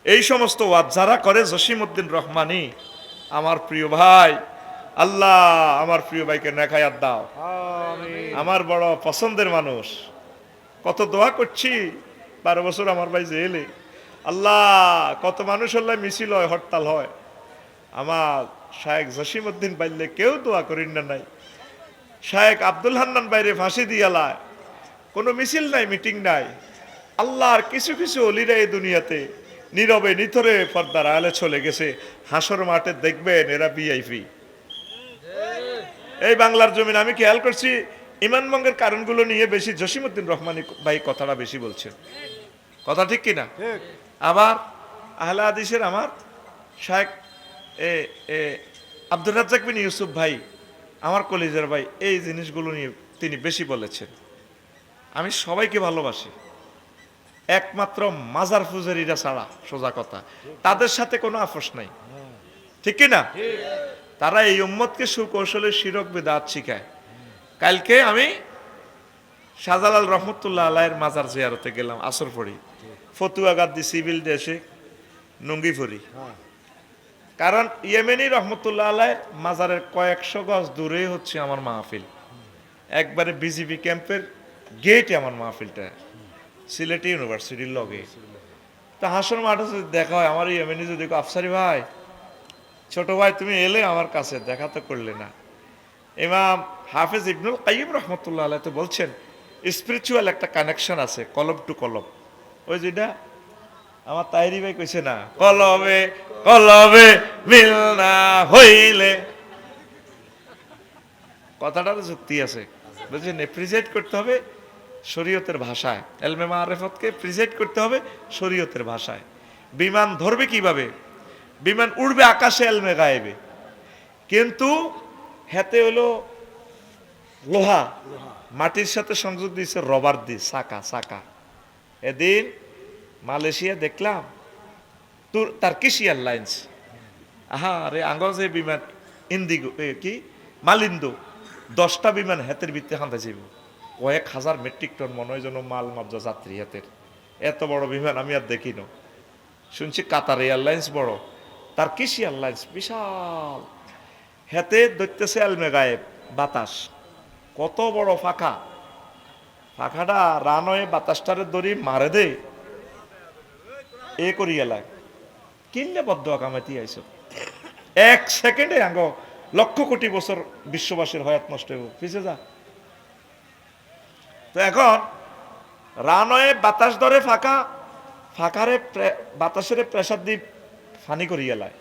এই সমস্ত ওয়াজ যারা করে জসিমউদ্দিন রহমানি, আমার প্রিয় ভাই, আল্লাহ আমার প্রিয় ভাইকে নেখায়াত দাও। আমিন। আমার বড় পছন্দের মানুষ, কত দোয়া করছি। 12 বছর আমার ভাই জেলে। আল্লাহ কত মানুষ হল্লাই মিছিল হয়, হরতাল হয়, আমার শায়েখ জসিমউদ্দিন বাইলে কেউ দোয়া করিন না নাই। শায়েখ আব্দুল হান্নান বাইরে ফাঁসি দিয়ালায়, কোনো মিছিল নাই, মিটিং নাই। আল্লাহর কিছু কিছু অলিরা এই দুনিয়াতে নীরবে নিথরে পর্দার আড়ালে চলে গেছে। হাসর মাঠে দেখবেন এরা ভিআইপি। এই বাংলার জমিন আমি খেয়াল করছি ইমান ভঙ্গের কারণগুলো নিয়ে বেশি জসিমউদ্দিন রহমানি ভাই কথাটা বেশি বলছেন। কথা ঠিক কিনা? ঠিক। আবার আহলে হাদিসের আমার শায়েখ আব্দুর রাজ্জাক বিন ইউসুফ ভাই, আমার কলেজের ভাই, এই জিনিসগুলো নিয়ে তিনি বেশি বলেছেন। আমি সবাইকে ভালোবাসি, একমাত্র মাজার ফুজারিরা ছাড়া, সোজা কথা, তাদের সাথে কোনো আপোষ নাই, ঠিক কিনা? তারা এই উম্মতকে সুকৌশলে শিরক বিদআত শিখায়। কালকে আমি শাহজালাল রহমতুল্লাহ আলাইয়ের মাজার জিয়ারতে গেলাম, আসর পড়ি, ফতুয়া গাদ্দি সিভিল ড্রেসে নুঙ্গি পরি। কারণ ইয়েমেনি রহমতুল্লাহ আলাইয়ের মাজারের কয়েকশো গজ দূরে হচ্ছে আমার মাহফিল, একবারে বিজিবি ক্যাম্পের গেটে আমার মাহফিলটা, সিলেটি ইউনিভার্সিটির লগে। তা হাসর মাঠে যদি দেখা হয়, আমার ইয়েমেনি যদি আফসারি ভাই, ছোট ভাই তুমি এলে আমার কাছে, দেখা তো করলে না। ইমাম হাফেজ ইবনুল কাইয়িম রহমতুল্লাহ আলাইহি তো বলছেন স্পিরিচুয়াল একটা কানেকশন আছে, কলব টু কলব। ওই যেটা আমার তাহেরি ভাই কইছে না, কলবে কলবে মিল না হইলে, কথাটার যুক্তি আছে, বুঝছেন? প্রিজাইড করতে হবে শরীয়তের ভাষায়, এলমে মারিফতকে প্রিজাইড করতে হবে শরীয়তের ভাষায়। বিমান ধরবে কিভাবে? বিমান উড়বে আকাশে এলমে গায়েবে, কিন্তু হাতে হলো লোহা, মাটির সাথে সংযোগ দিয়েছে রবার দিয়ে, চাকা চাকা। এদিন মালয়েশিয়া দেখলাম টার্কিশ এয়ারলাইন্স, আহা রে আঙ্গ যে বিমান ইন্দিগো কি মালিন্দো 10টা বিমান হাতের ভিত্তি হাঁটা যাইব, কয়েক হাজার মেট্রিক টন মনে হয় যেন মাল মাবজা যাত্রী হাতের, এত বড় বিমান আমি আর দেখি না। শুনছি কাতার এয়ারলাইন্স বড়, টার্কিশ এয়ারলাইন্স বিশাল, হাতে ধরতেছে আলমে গায়েব বাতাস, কত বড় ফাঁকা, ফাঁকাটা রানওয়ে বাতাসটারে দড়ি মারে দে এ করি এলাক কিনলে বদ্ধ কামাতি আইস 1 সেকেন্ডে আঙ্গ লক্ষ কোটি বছর বিশ্ববাসীর হয়াত নষ্ট হইব, পিছে যা। তো এখন রানওয়ে বাতাস ধরে ফাঁকা, ফাঁকারে বাতাসের প্রেসার দিয়ে ফানি করি এলায়,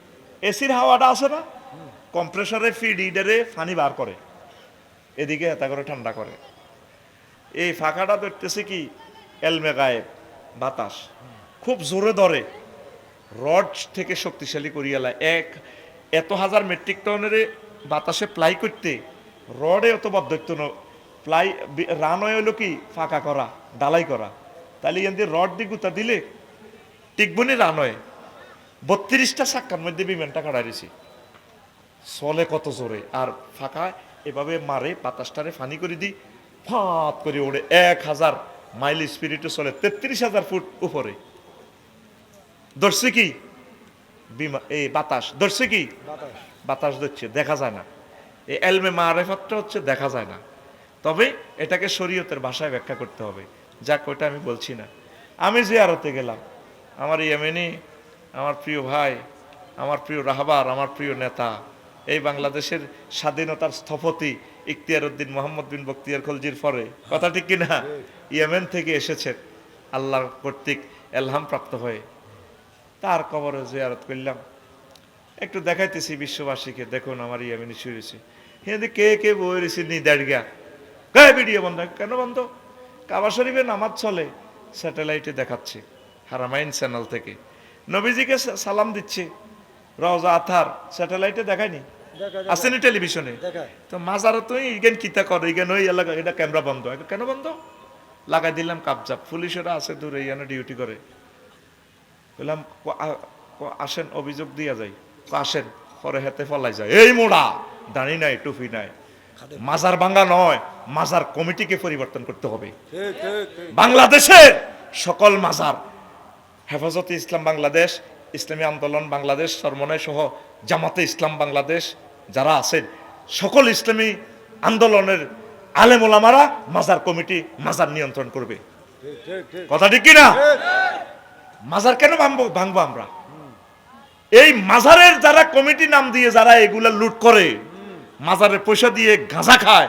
এসির হাওয়াটা আছে না, কম্প্রেসরে ফিড ইডারে ফানি বার করে, এদিকে এটা করে ঠান্ডা করে। এই ফাঁকাটা ধরতেছে কি এলমে গায়েব বাতাস, খুব জোরে ধরে, রড থেকে শক্তিশালী করিয়ালা, এত হাজার মেট্রিক টনের বাতাসে প্লাই করতে রডে অত বদ্ধত্ব প্লাই রানওয়ে হলো কি ফাঁকা করা ডালাই করা, তাহলে এখান দিয়ে রড দিয়ে গুতা দিলে টিকবনি রানওয়ে। 32টা চাক্কার মধ্যে বিমানটা কাটাইছি, চলে কত জোরে, আর ফাঁকা এভাবে মারে বাতাসটারে ফানি করে দিই, ফাঁত করে ওড়ে 1000 মাইল স্পিরিটে চলে 33,000 ফুট উপরে। ধরছে কি এই বাতাস, ধরছে কি বাতাস ধরছে, দেখা যায় না। এই এলমে মারেফাতটা হচ্ছে দেখা যায় না, তবে এটাকে শরীয়তের ভাষায় ব্যাখ্যা করতে হবে, যাক ওটা আমি বলছি না। আমি জিয়ারতে গেলাম, আমার ইয়েমেনি আমার প্রিয় ভাই, আমার প্রিয় রাহবার, আমার প্রিয় নেতা, এই বাংলাদেশের স্বাধীনতার স্থপতি ইখতিয়ার উদ্দিন মোহাম্মদ বিন বখতিয়ার খলজির পরে, কথা ঠিক কিনা, ইয়েমেন থেকে এসেছেন আল্লাহর কর্তৃক এলহাম প্রাপ্ত হয়ে, তার কবরে জিয়ারত করলাম। একটু দেখাইতেছি বিশ্ববাসীকে, দেখুন আমার ইয়েমেনি শুয়েছে, হিন্দু কে কে বই রেছি নি দেড় গিয়া, কে ভিডিও বন্ধ, কেন বন্ধ, কাবা শরীফে নামাজ চলে, স্যাটেলাইটে দেখাচ্ছে হারামাইন চ্যানেল থেকে, নবীজিকে সালাম দিচ্ছে রওজা আথার, স্যাটেলাইটে দেখায়নি, আসেনি টেলিভিশনে, তো মাজারে তুই ইগেন কিতা করে, ইগেন ওই এলাকা এটা ক্যামেরা বন্ধ, কেন বন্ধ, লাগাই দিলাম কাবজাব, পুলিশেরা আছে দূরে ইয়ানে ডিউটি করে, বললাম আসেন অভিযোগ দিয়া যায়, আসেন, পরে হাতে ফলাই যায়, এই মোড়া দাঁড়ি নাই টুপি নাই, মাজার ভাঙ্গা নয়, মাজার কমিটিকে পরিবর্তন করতে হবে। বাংলাদেশের সকল মাজার, হেফাজতে ইসলাম বাংলাদেশ, ইসলামী আন্দোলন বাংলাদেশ চরমনাই সহ জামাতে ইসলাম বাংলাদেশ যারা আছেন, সকল ইসলামী আন্দোলনের আলেম ওলামারা মাজার কমিটি মাজার নিয়ন্ত্রণ করবে, কথা ঠিক কিনা? মাজার কেন ভাঙবো আমরা? এই মাজারের যারা কমিটি নাম দিয়ে যারা এগুলা লুট করে, মাজারের পয়সা দিয়ে গাঁজা খায়,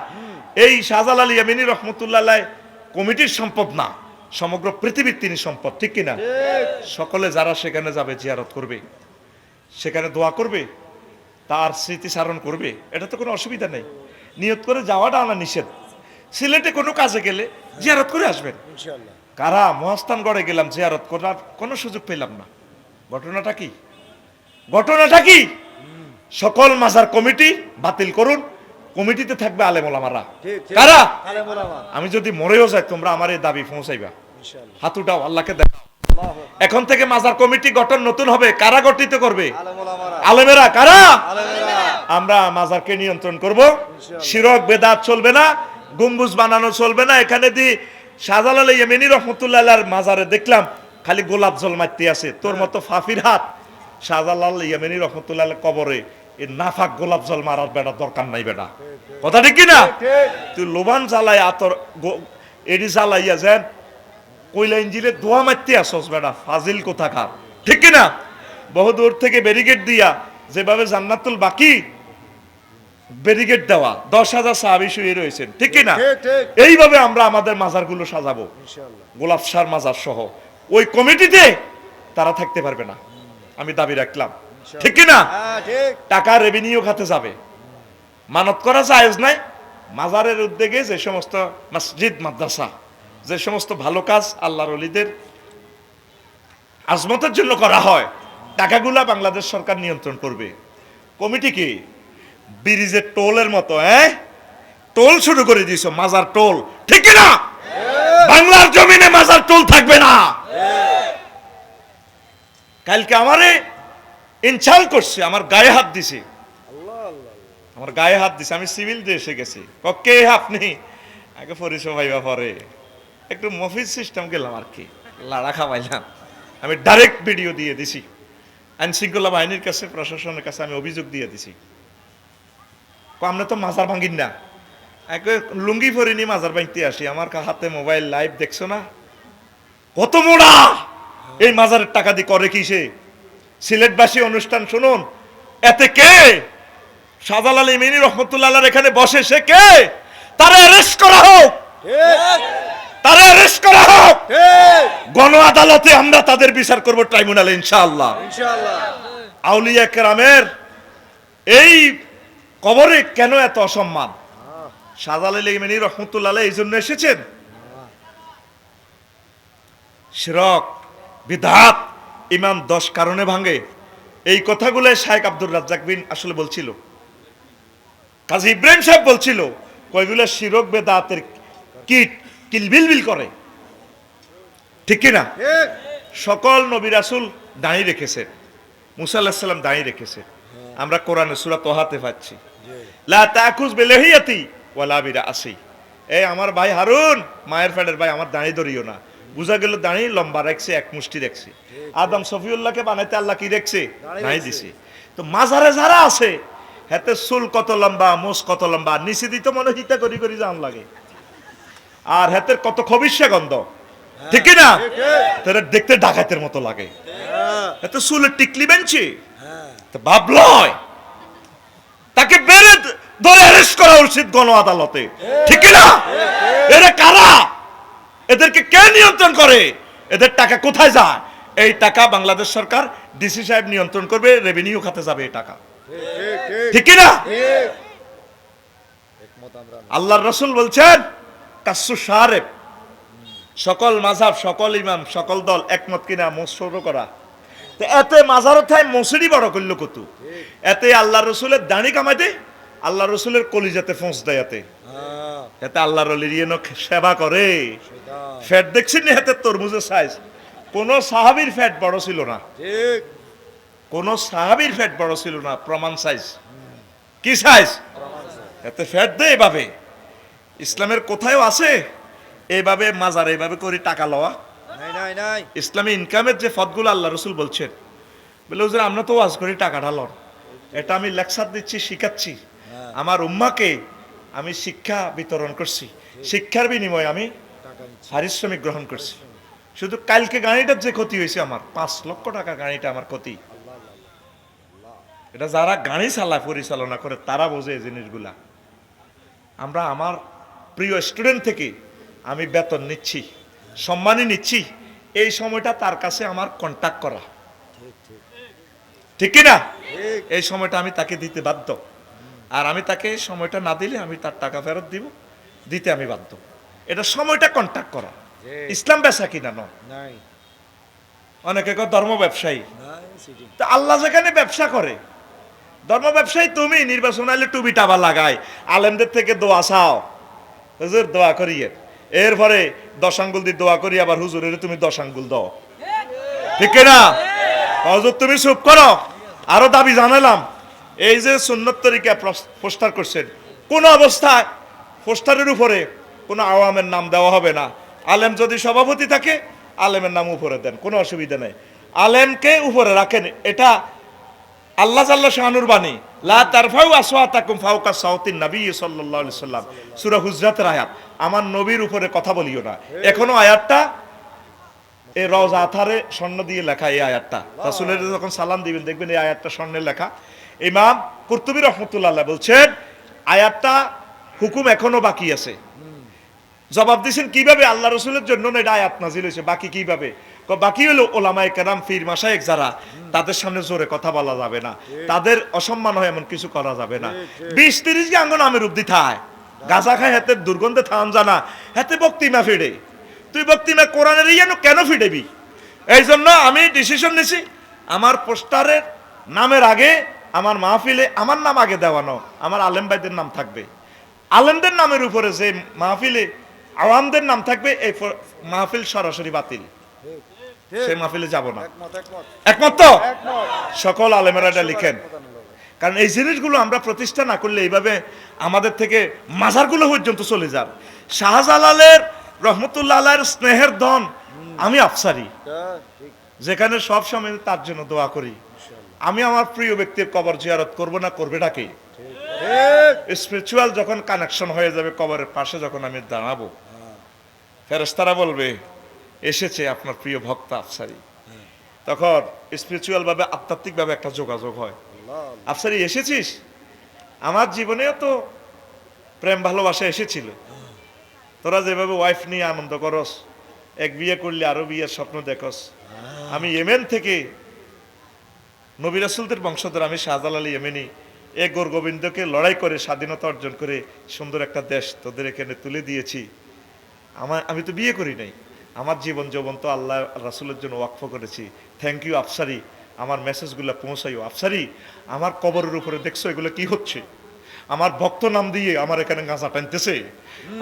এই শাহজালাল ইয়ামিনী রহমতুল্লাহ কমিটির সম্পদ না, সমগ্র পৃথিবীর তিনি সম্পদ, ঠিক কিনা? সকলে যারা সেখানে যাবে জিয়ারত করবে, সেখানে দোয়া করবে, তার স্মৃতিচারণ করবে, এটা তো কোনো অসুবিধা নেই। নিয়ত করে যাওয়াটা আনা নিষেধ। সিলেটে কোনো কাজে গেলে জিয়ারত করে আসবেন। কারা মহাস্থানগড়ে গেলাম, জিয়ারত করার কোনো সুযোগ পেলাম না, ঘটনাটা কি? ঘটনাটা কি? সকল মাজার কমিটি বাতিল করুন, কমিটিতে থাকবে আলেম ওলামারা। কারা? আমি যদি মরেও যাই তোমরা আমার এই দাবি পৌঁছাইবা, হাত উঠাও, আল্লাহকে দেখাও। এখন থেকে মাজার কমিটি গঠন নতুন হবে, কারা গঠিত করবে? আলেমেরা। কারা? আমরা মাজারকে নিয়ন্ত্রণ করব, শিরক বেদাত চলবে না, গম্বুজ বানানো চলবে না। এখানে দি শাহজালাল ইয়ামিনী রহমতুল্লাহ আলাইহির মাজারে দেখলাম খালি গোলাপ জল মারতে আছে, তোর মতো ফাফির হাত শাহজালাল ইয়ামিনী রহমতুল্লাহ কবরে এই নাফাক গোলাপ জল মারার বেড়া দরকার নাই বেটা, কথা ঠিক কিনা? তুই লোবান জ্বালাই আতর এডি জ্বালাইয়া যেন কইলা ইঞ্জিলে দোয়া মারতে আসস বেটা, ফাজিল কোথাকার, ঠিক কিনা? বহু দূর থেকে ব্যারিকেড দিয়া যেভাবে জান্নাতুল বাকি ব্যারিকেড দেওয়া, 10,000 সাহাবী শুয়ে রয়েছেন, ঠিক কিনা? এইভাবে আমরা আমাদের মাজারগুলো সাজাবো, গোলাপ সার মাজার সহ। ওই কমিটিতে তারা থাকতে পারবে না, আমি দাবি রাখলাম, ঠিক কিনা? টাকা রেভিনিউ খাতে যাবে, মানত করা জায়েজ নাই। মাজারের উদ্যোগে যে সমস্ত মসজিদ মাদ্রাসা, যে সমস্ত ভালো কাজ আল্লাহর ওলিদের আজমতের জন্য করা হয়, টাকাগুলা বাংলাদেশ সরকার নিয়ন্ত্রণ করবে। কমিটি কি ব্রিজের টোলের মতো টোল শুরু করে দিয়েছ, মাজার টোল, ঠিক কিনা? বাংলার জমিনে মাজার টোল থাকবে না। কালকে আমারে ইনসাল্ট করছে, আমার গায়ে হাত দিছে, আল্লাহ আল্লাহ আমার গায়ে হাত দিছে। আমি সিভিল দিয়ে এসে গেছি। কে আপনি? আগে পরিচয় ভাইবা পরে একটু মফিজ সিস্টেম গেলাম আর কি, লাড়া খাওয়াইলাম। আমি ডাইরেক্ট ভিডিও দিয়ে দিছি, আইন শৃঙ্খলা বাহিনীর কাছে, প্রশাসনের কাছে আমি অভিযোগ দিয়ে দিছি। আমরা তো মাজার ভাঙিন না, একে লুঙ্গি পরিনি মাজার ভাঙতে আসি। আমার হাতে মোবাইল লাইভ দেখছো না, কত মোড়া এই মাজারের টাকা দিয়ে করে কি সে? সিলেটবাসী অনুষ্ঠান শুনুন, এতে কে? শাহজালাল ইমিনী রহমতুল্লাহ এখানে বসে, সে কে? তারা অ্যারেস্ট করা হোক, ঠিক তারা অ্যারেস্ট করা হোক। ঠিক গণ আদালতে আমরা তাদের বিচার করব, ট্রাইব্যুনালে ইনশাআল্লাহ। ইনশাআল্লাহ আউলিয়া কেরামের এই কবরে কেন এত অসম্মান? শাহজালাল ইমিনী রহমতুল্লাহ এই জন্য এসেছেন, শিরক বিদআত ইমান 10 কারণে ভাঙে। এই কথাগুলো শাইখ আব্দুর রাজ্জাক বিন আসলে বলছিল, কাজী ইব্রাহিম সাহেব বলছিল, কয়গুলো শিরক বেদাতের কিট কিলবিলবিল করে, ঠিক কি না? ঠিক সকল নবী রাসূল দাঁড়িয়ে রেখেছে, মুসা আলাইহিস সালাম দাঁড়িয়ে রেখেছে। আমরা কোরআনে সূরা তোহাতে পাচ্ছি, লা তাকুজ বিলহিয়াতি ওয়ালা বিরাসি। এই আমার ভাই হারুন, মায়ের ফেডের ভাই, আমার দাঁড়িয়ে ধরিও না। বুঝা গেল দাঁড়িয়ে লম্বা রাখছে, এক মুষ্টি রাখছে। আদম সফিউল্লাহকে বানাইতে আল্লাহ কি দেখছে? দাঁড়িয়ে দিছে। তো মাজারে যারা আছে, হাতে চুল কত লম্বা, মোষ কত লম্বা, নিচে দিতে মনে হিতা করি করি জান লাগে, আর হাতের কত খবিষ্যা গন্ধ, ঠিক কি না? তারা দেখতে ডাকাতের মতো লাগে। এত চুলের টিকলি বেঞ্চি, তো ভাবলয় তাকে বেড়ে ধরে অ্যারেস্ট করা উচিত গণ আদালতে, ঠিক কি না? এরা কারা? এদেরকে কে নিয়ন্ত্রণ করে? এদের টাকা কোথায় যায়? এই টাকা বাংলাদেশ সরকার, ডিসি সাহেব নিয়ন্ত্রণ করবে, রেভিনিউ খাতে যাবে এই টাকা, ঠিক কি না? একমত আমরা আল্লাহর রাসূল বলছেন, কাসসু শারেব, সকল মাযহাব, সকল ইমাম, সকল দল একমত কিনা মসুর করা। তো এতে মাজারত থাই মসুরি বড় করলো কত? এতে আল্লাহ রসুলের দাড়ি কামাইতে, আল্লাহ রসুলের কলিজাতে ফোঁস দেয়, এতে এতে আল্লাহর অলির ইয়েন সেবা করে। ফ্যাট দেখছেন না হাতে তরমুজের সাইজ? কোন সাহাবীর ফ্যাট বড় ছিল না, ঠিক কোন সাহাবীর ফ্যাট বড় ছিল না, প্রমাণ সাইজ। কি সাইজ? এতে ফ্যাট দেয় এভাবে। ইসলামের কোথায় আছে এইভাবে মাজার এইভাবে করে টাকা লওয়া? নাই নাই নাই ইসলামী ইনকামের যে পথগুলো আল্লাহ রসুল বলছেন, বলে হুজুর আমরা তো ওয়াজ করি টাকাটা লন, এটা আমি লেকচার দিচ্ছি, শিখাচ্ছি, আমার উম্মাকে আমি শিক্ষা বিতরণ করছি, শিক্ষার বিনিময়ে আমি টাকা নিচ্ছি পারিশ্রমিক গ্রহণ করছি। শুধু কালকে গাড়িটার যে ক্ষতি হয়েছে আমার, 5 লক্ষ টাকা গাড়িটা আমার ক্ষতি। এটা যারা গাড়ি চালায়, পরিচালনা করে, তারা বোঝে এই জিনিসগুলা। আমরা আমার প্রিয় স্টুডেন্ট থেকে আমি বেতন নিচ্ছি, সম্মানই নিচ্ছি, এই সময়টা তার কাছে আমার কন্টাক্ট করা, ঠিক কি না? ঠিক এই সময়টা আমি তাকে দিতে বাধ্য, আর আমি তাকে সময়টা না দিলে আমি তার টাকা ফেরত দিব, দিতে আমি বাধ্য। এটা সময়টা কন্টাক্ট করা। ইসলাম বেচা কিনা নয়। নাই অনেকে কয় ধর্ম ব্যবসায়ী, নাই সিটি তো আল্লাহ যেখানে ব্যবসা করে, ধর্ম ব্যবসায়ী তুমি নির্বাচন আইলে টুবি টাবা লাগাই, আলেমদের থেকে দোয়া চাও, হুজুর দোয়া করিয়ে, এরপরে 10 আঙ্গুল দিয়ে দোয়া করি, আবার হুজুরের তুমি 10 আঙ্গুল দাও, ঠিক না? হুজুর তুমি চুপ করো। আরো দাবি জানালাম, এই যে সুন্নত তরিকা পোস্টার করছেন, কোন অবস্থায় পোস্টারের উপরে কোনো আওয়ামের নাম দেওয়া হবে না। আলেম যদি সভাপতি থাকে, আলেমের নাম উপরে দেন, কোনো অসুবিধা নেই, আলেমকে উপরে রাখেন। এটা আল্লাহ জাল্লা শাহানুর বাণী, লা তারফাউ আসওয়াতাকুম ফাওকা সাওতিন নবী সাল্লাল্লাহু আলাইহি সাল্লাম, সূরা হুজরাতের আয়াত। আমার নবীর উপরে কথা বলিও না। এখনো আয়াতটা এই রওজা আথারে স্বর্ণ দিয়ে লেখা, এই আয়াতটা রাসূলের যখন সালাম দিবেন দেখবেন এই আয়াতটা স্বর্ণে লেখা। ইমাম কুরতুবী রাহমাতুল্লাহ আলাইহি বলছেন, আয়াতটা হুকুম এখনো বাকি আছে। জবাব দিয়েছেন কিভাবে? আল্লাহ রসুলের জন্য না এটা আয়াত নাজিল হয়েছে, বাকি কিভাবে? বাকি হলো ওলামায়ে কেরাম, পীর মাশায়েখ যারা, তাদের সামনে জোরে কথা বলা যাবে না, তাদের অসম্মান হয় এমন কিছু করা যাবে না। 20-30 গাঙ্গ নামের উব্দি থায়, গাঁজা খায়, হাতে দুর্গন্ধে থান জানা, হাতে বক্তিমা ফিরে। তুই বক্তিমা কোরআনের ইয়ানো কেন ফিরেবি? এই জন্য আমি ডিসিশন নিছি, আমার পোস্টারের নামের আগে আমার মাহফিলে আমার নাম আগে দেওয়ানো, আমার আলেম ভাইদের নাম থাকবে। আলেমদের নামের উপরে যে মাহফিলে আওয়ামদের নাম থাকবে, এই মাহফিল সরাসরি বাতিল। সেই মাহফিলে যাব না। একমত একমত একমত তো? একমত সকল আলেমেরা এটা লিখেন। কারণ এই জিনিসগুলো আমরা প্রতিষ্ঠা না করলে এইভাবে আমাদের থেকে মাজারগুলো পর্যন্ত চলে যান। শাহজালালের রহমতুল্লাহ আলাইহির স্নেহের ধন আমি আফসারি, ঠিক যেখানে সব সময় তার জন্য দোয়া করি। আমি আমার প্রিয় ব্যক্তির কবর জিয়ারত করব না, করবেটা কি? ঠিক স্পিরিচুয়াল যখন কানেকশন হয়ে যাবে, কবরের পাশে যখন আমি দাঁড়াবো, ফেরেশতারা বলবে এসেছে আপনার প্রিয় ভক্ত আফসারি। তখন স্পিরিচুয়াল ভাবে আধ্যাত্মিক ভাবে একটা যোগাযোগ হয়। আল্লাহ আফসারি এসেছিস, আমার জীবনেও তো প্রেম ভালোবাসা এসেছিল, তোরা যেভাবে ওয়াইফ নিয়ে আনন্দ করস, এক বিয়ে করলে আরো বিয়ের স্বপ্ন দেখস। আমি ইয়েমেন থেকে নবী রাসূলদের বংশধর, আমি শাহজালাল ইয়েমেনি, এ গোরগোবিন্দকে লড়াই করে স্বাধীনতা অর্জন করে সুন্দর একটা দেশ তোদের এখানে তুলে দিয়েছি। আমি তো বিয়ে করি নাই, আমার জীবন যৌবন তো আল্লাহ রাসূলের জন্য ওয়াকফ করেছি। থ্যাংক ইউ আফসারি, আমার মেসেজগুলো পৌঁছাইও। আফসারি, আমার কবরের উপরে দেখছো এগুলো কি হচ্ছে? আমার ভক্ত নাম দিয়ে আমার এখানে গাঁজা টানতেছে,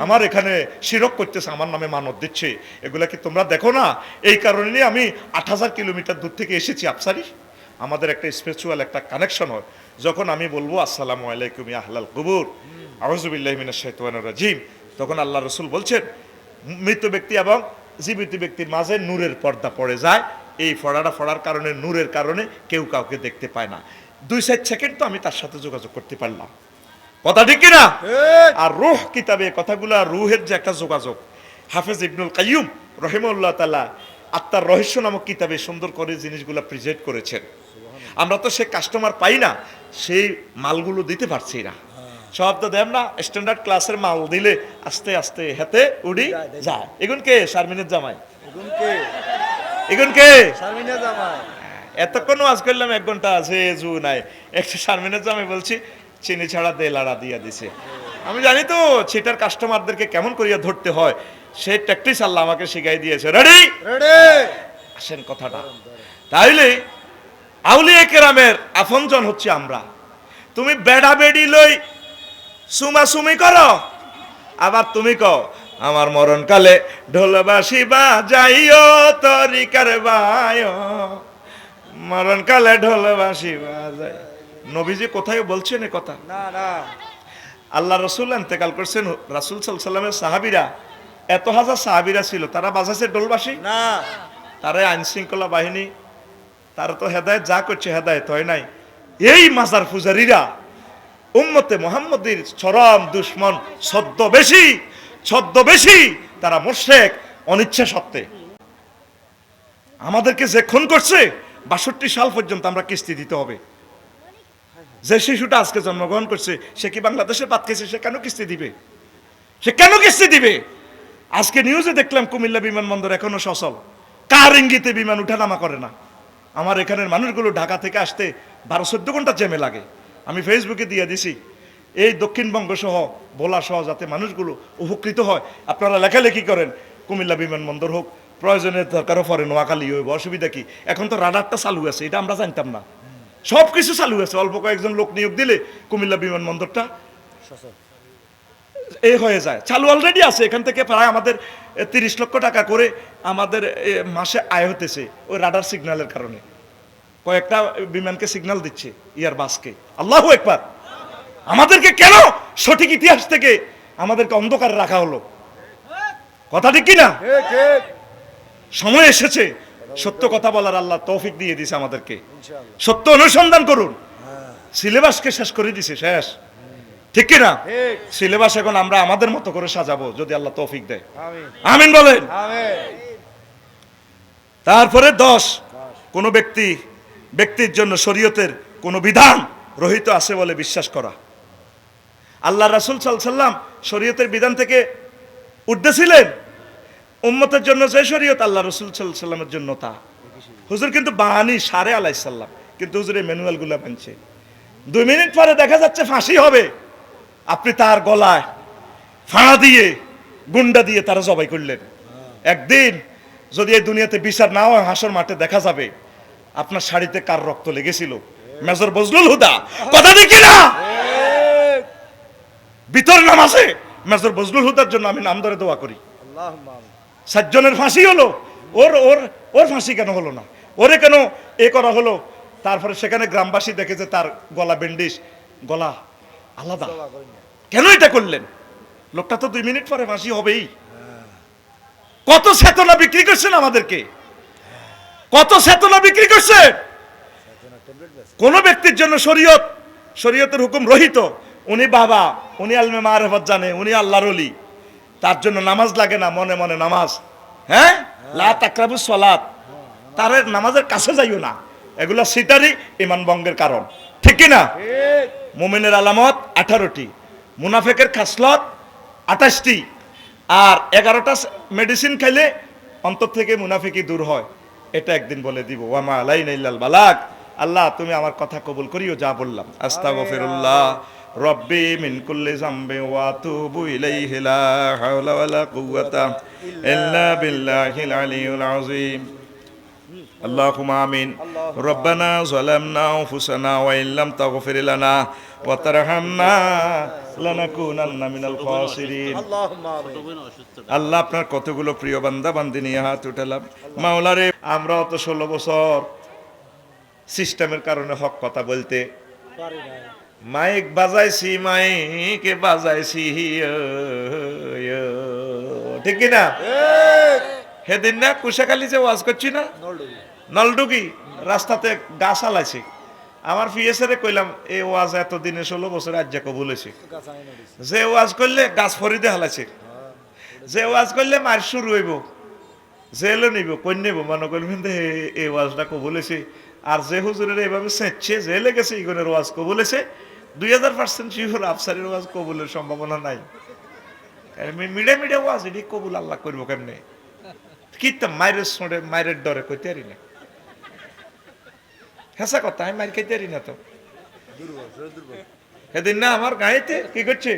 আমার এখানে শিরক করতেছে, আমার নামে মানত দিচ্ছে, এগুলা কি তোমরা দেখো না? এই কারণে আমি ৮০০০ কিলোমিটার দূর থেকে এসেছি আফসারি। আমাদের একটা স্পিরিচুয়াল একটা কানেকশন হয়। যখন আমি বলবো আসসালামু আলাইকুম ইয়া আহলাল কুবুর আউযু বিল্লাহি মিনাশ শাইতানির রাজিম, তখন আল্লাহ রাসূল বলছেন মৃত ব্যক্তি এবং জীবিত ব্যক্তির মাঝে নূরের পর্দা পড়ে যায়। এই পড়ার কারণে, নূরের কারণে কেউ কাউকে দেখতে পায় না। ২-৪ সেকেন্ড তো আমি তার সাথে যোগাযোগ করতে পারলাম। কথা ঠিক কিনা? আর রূহ কিতাবে কথাগুলা, রূহের যে একটা যোগাযোগ, হাফেজ ইবনুল কাইয়ুম রহিমাহুল্লাহ তাআলা আত্মার রহস্য নামক কিতাবে সুন্দর করে জিনিসগুলো প্রেজেন্ট করেছেন। আমরা তো সে কাস্টমার পাই না, সেই মালগুলো দিতে পারছি না। সব তো দেন না, স্ট্যান্ডার্ড ক্লাসের মাল দিলে আস্তে আস্তে হাতে উড়ি যায়। এগুন কে? শারমিনের জামাই। এগুন কে? শারমিনা জামাই। এতক্ষণ ওয়াজ করলাম 1 ঘন্টা আছে জু নাই, একটা শারমিনের জামাই বলছি চিনি ছাড়া দে লাড়া দিয়া দিছে। আমি জানি তো সেটার কাস্টমারদেরকে কেমন করিয়া ধরতে হয়, সেই ট্যাকটিক্স আল্লাহ আমাকে শিখাই দিয়েছে। রেডি? রেডি। আসেন কথাটা। তাইলে আউলিয়া কেরামের আপনজন হচ্ছে আমরা। তুমি বেড়া বেড়ি লই সুমাসুমি করো, আবার তুমি কও আমার মরণকালে ঢোলবাসি বাজাইও তরিকার বায়ো, মরণকালে ঢোলবাসি বাজাই। নবীজি কোথায় বলছেন এ কথা? না না, আল্লাহ রসুল ইন্তেকাল করছেন, রাসূল সাল্লাল্লাহু আলাইহি ওয়াসাল্লামের সাহাবীরা, এত হাজার সাহাবীরা ছিল, তারা বাজাইছে ঢোলবাসি? না। তারা আইন শৃঙ্খলা বাহিনী, তারা তো হেদায়েত যা করছে হেদায়েত হয় নাই। এই মাজার পূজারীরা উম্মতে মুহাম্মদের চরম দুশমন, ছদ্মবেশী, তারা মুশরিক অনিচ্ছা সত্ত্বে। আমাদেরকে যে খুন করছে ৬২ সাল পর্যন্ত আমরা কিস্তি দিতে হবে। যে শিশুটা আজকে জন্মগ্রহণ করছে সে কি বাংলাদেশের বাদ খেয়েছে? সে কেন কিস্তি দিবে? সে কেন কিস্তি দিবে? আজকে নিউজে দেখলাম কুমিল্লা বিমানবন্দর এখনো সচল, কার ইঙ্গিতে বিমান উঠানামা করে না। আমার এখানের মানুষগুলো ঢাকা থেকে আসতে ১২-১৪ ঘন্টা জ্যামে লাগে। আমি ফেসবুকে দিয়ে দিছি, এই দক্ষিণবঙ্গ সহ ভোলা সহ যাতে মানুষগুলো উপকৃত হয়। আপনারা লেখালেখি করেন, কুমিল্লা বিমানবন্দর হোক, প্রয়োজনের দরকারও পরে নোয়াখালী হইব, অসুবিধা কি? এখন তো রাডারটা চালু আছে, এটা আমরা জানতাম না। সব কিছু চালু আছে, অল্প কয়েকজন লোক নিয়োগ দিলে কুমিল্লা বিমানবন্দরটা এ হয়ে যায়, চালু অলরেডি আছে। এখান থেকে প্রায় আমাদের ৩০ লক্ষ টাকা করে আমাদের মাসে আয় হতেছে ওই রাডার সিগন্যালের কারণে। কয়েকটা বিমানকে সিগন্যাল দিচ্ছে, বাসকে। আল্লাহু আকবার। আমাদেরকে কেন সঠিক ইতিহাস থেকে আমাদেরকে অন্ধকারে রাখা হলো? কথা ঠিক কিনা? ঠিক ঠিক। সময় এসেছে সত্য কথা বলার, আল্লাহ তৌফিক দিয়ে দিছে আমাদেরকে। ইনশাআল্লাহ। সত্য অনুসন্ধান করুন। সিলেবাসকে শেষ করে দিছে, শেষ। ঠিক কিনা? ঠিক। সিলেবাস এখন আমরা আমাদের মতো করে সাজাবো যদি আল্লাহ তৌফিক দেয়। আমিন আমিন বলেন। আমিন। তারপরে 10, কোন ব্যক্তির জন্য শরীয়তের কোন বিধান রহিত আছে বলে বিশ্বাস করা। আল্লাহ রাসূল সাল্লাল্লাহু আলাইহি ওয়াসাল্লাম শরীয়তের বিধান থেকে ঊর্ধ্বে ছিলেন। উম্মতের জন্য যে শরীয়ত, আল্লাহ রাসূল সাল্লাল্লাহু আলাইহি ওয়াসাল্লামের জন্য তা। হুজুর কিন্তু বাহানি সারে আলাইহিস সালাম, কিন্তু হুজুর এই ম্যানুয়ালগুলো মানছে। 2 মিনিট পরে দেখা যাচ্ছে ফাঁসি হবে, আপনি তার গলায় ফাঁড়া দিয়ে গুন্ডা দিয়ে তারা জবাই করলেন। একদিন যদি এই দুনিয়াতে বিচার না হয়, হাসর মাঠে দেখা যাবে আপনার শাড়িতে কার রক্ত লেগেছিল। মেজর বজলুল হুদা, কথা দেখি না? ভিতর নামাজে মেজর বজলুল হুদার জন্য আমি নাম ধরে দোয়া করি। আল্লাহুম্মা আমিন। 7 জনের ফাঁসি হলো, ওর ওর ওর ফাঁসি কেন হলো না? ওরে কেন এ করা হলো? তারপরে সেখানে গ্রামবাসী দেখে যে তার গলা ব্যান্ডিজ, গলা আলাদা। কেন এটা করলেন? লোকটা তো 2 মিনিট পরে ফাঁসি হবেই। কত চেতনা বিক্রি করছেন আমাদেরকে, কত চেতনা বিক্রি করছেন। কোন ব্যক্তির জন্য শরীয়তের হুকুম রহিত, উনি বাবা, উনি আলমে মারিফত জানে, উনি আল্লাহর ওলি, তার জন্য নামাজ লাগে না, মনে মনে নামাজ, হ্যাঁ, লা তাকরাবুস সালাত, তার নামাজের কাছে যাইও না, এগুলো সিটারি, ঈমান ভঙ্গের কারণ, ঠিক কি না? মুমিনের আলামত 18টি, মুনাফিকের খাসলত 28টি, আর 11টা মেডিসিন খাইলে অন্তর থেকে মুনাফিকি দূর হয়। এটা একদিন বলে দিব। ওয়ামা আলাইনা ইল্লাল বালাগ। আল্লাহ তুমি আমার কথা কবুল করিও যা বললাম। আস্তাগফিরুল্লাহ রব্বি মিন কুল্লি যামবি ওয়া আতুবু ইলাইহি লা হাওলা ওয়ালা কুওয়াতা ইল্লা বিল্লাহিল আলিয়্যিল আযীম। اللهم آمين. ربنا ظلمنا أنفسنا وإن لم تغفر لنا وترحمنا لنكونن من الخاسرين. আল্লাহ আপনার কতগুলো প্রিয় বান্দা বান্দি নিয়ে হাত উঠালাম মাওলারে। আমরাও তো 16 বছর সিস্টেমের কারণে হক কথা বলতে মাইক বাজাইছি, মাইকে বাজাইছি, ঠিক কি না? সেদিন না কুশাখালী যে ওয়াজ করছি না, নলডুগি রাস্তাতে গাছ আলাইছে, আমার পিএসএ কইলাম এই ওয়াজ এতদিনে 16 বছর আজ যে কবুল হয়েছে। যে ওয়াজ করলে গাছ ফরিদে হালাইছে, যে ওয়াজ করলে মার শুরু হইব, জেলও নিব, কই নেব, মনে করবেন এই ওয়াজটা কবুল হয়েছে। আর যে হুজুরের এইভাবে সেঁচছে জেলে গেছে, ইগনের ওয়াজ কবুল হয়েছে, 2000% শিওর আফসারের ওয়াজ কবুলের সম্ভাবনা নাই। মিডিয়া ওয়াজ এটি কবুল আল্লাহ করবো কেমনে? কিতাম মায়ের শোঁড়ে, মায়ের ডরে কইতে পারি না, হেসা কথা, আমি মায়ের খাইতে পারি না তো। সেদিন না আমার গাঁয়েতে কি করছে,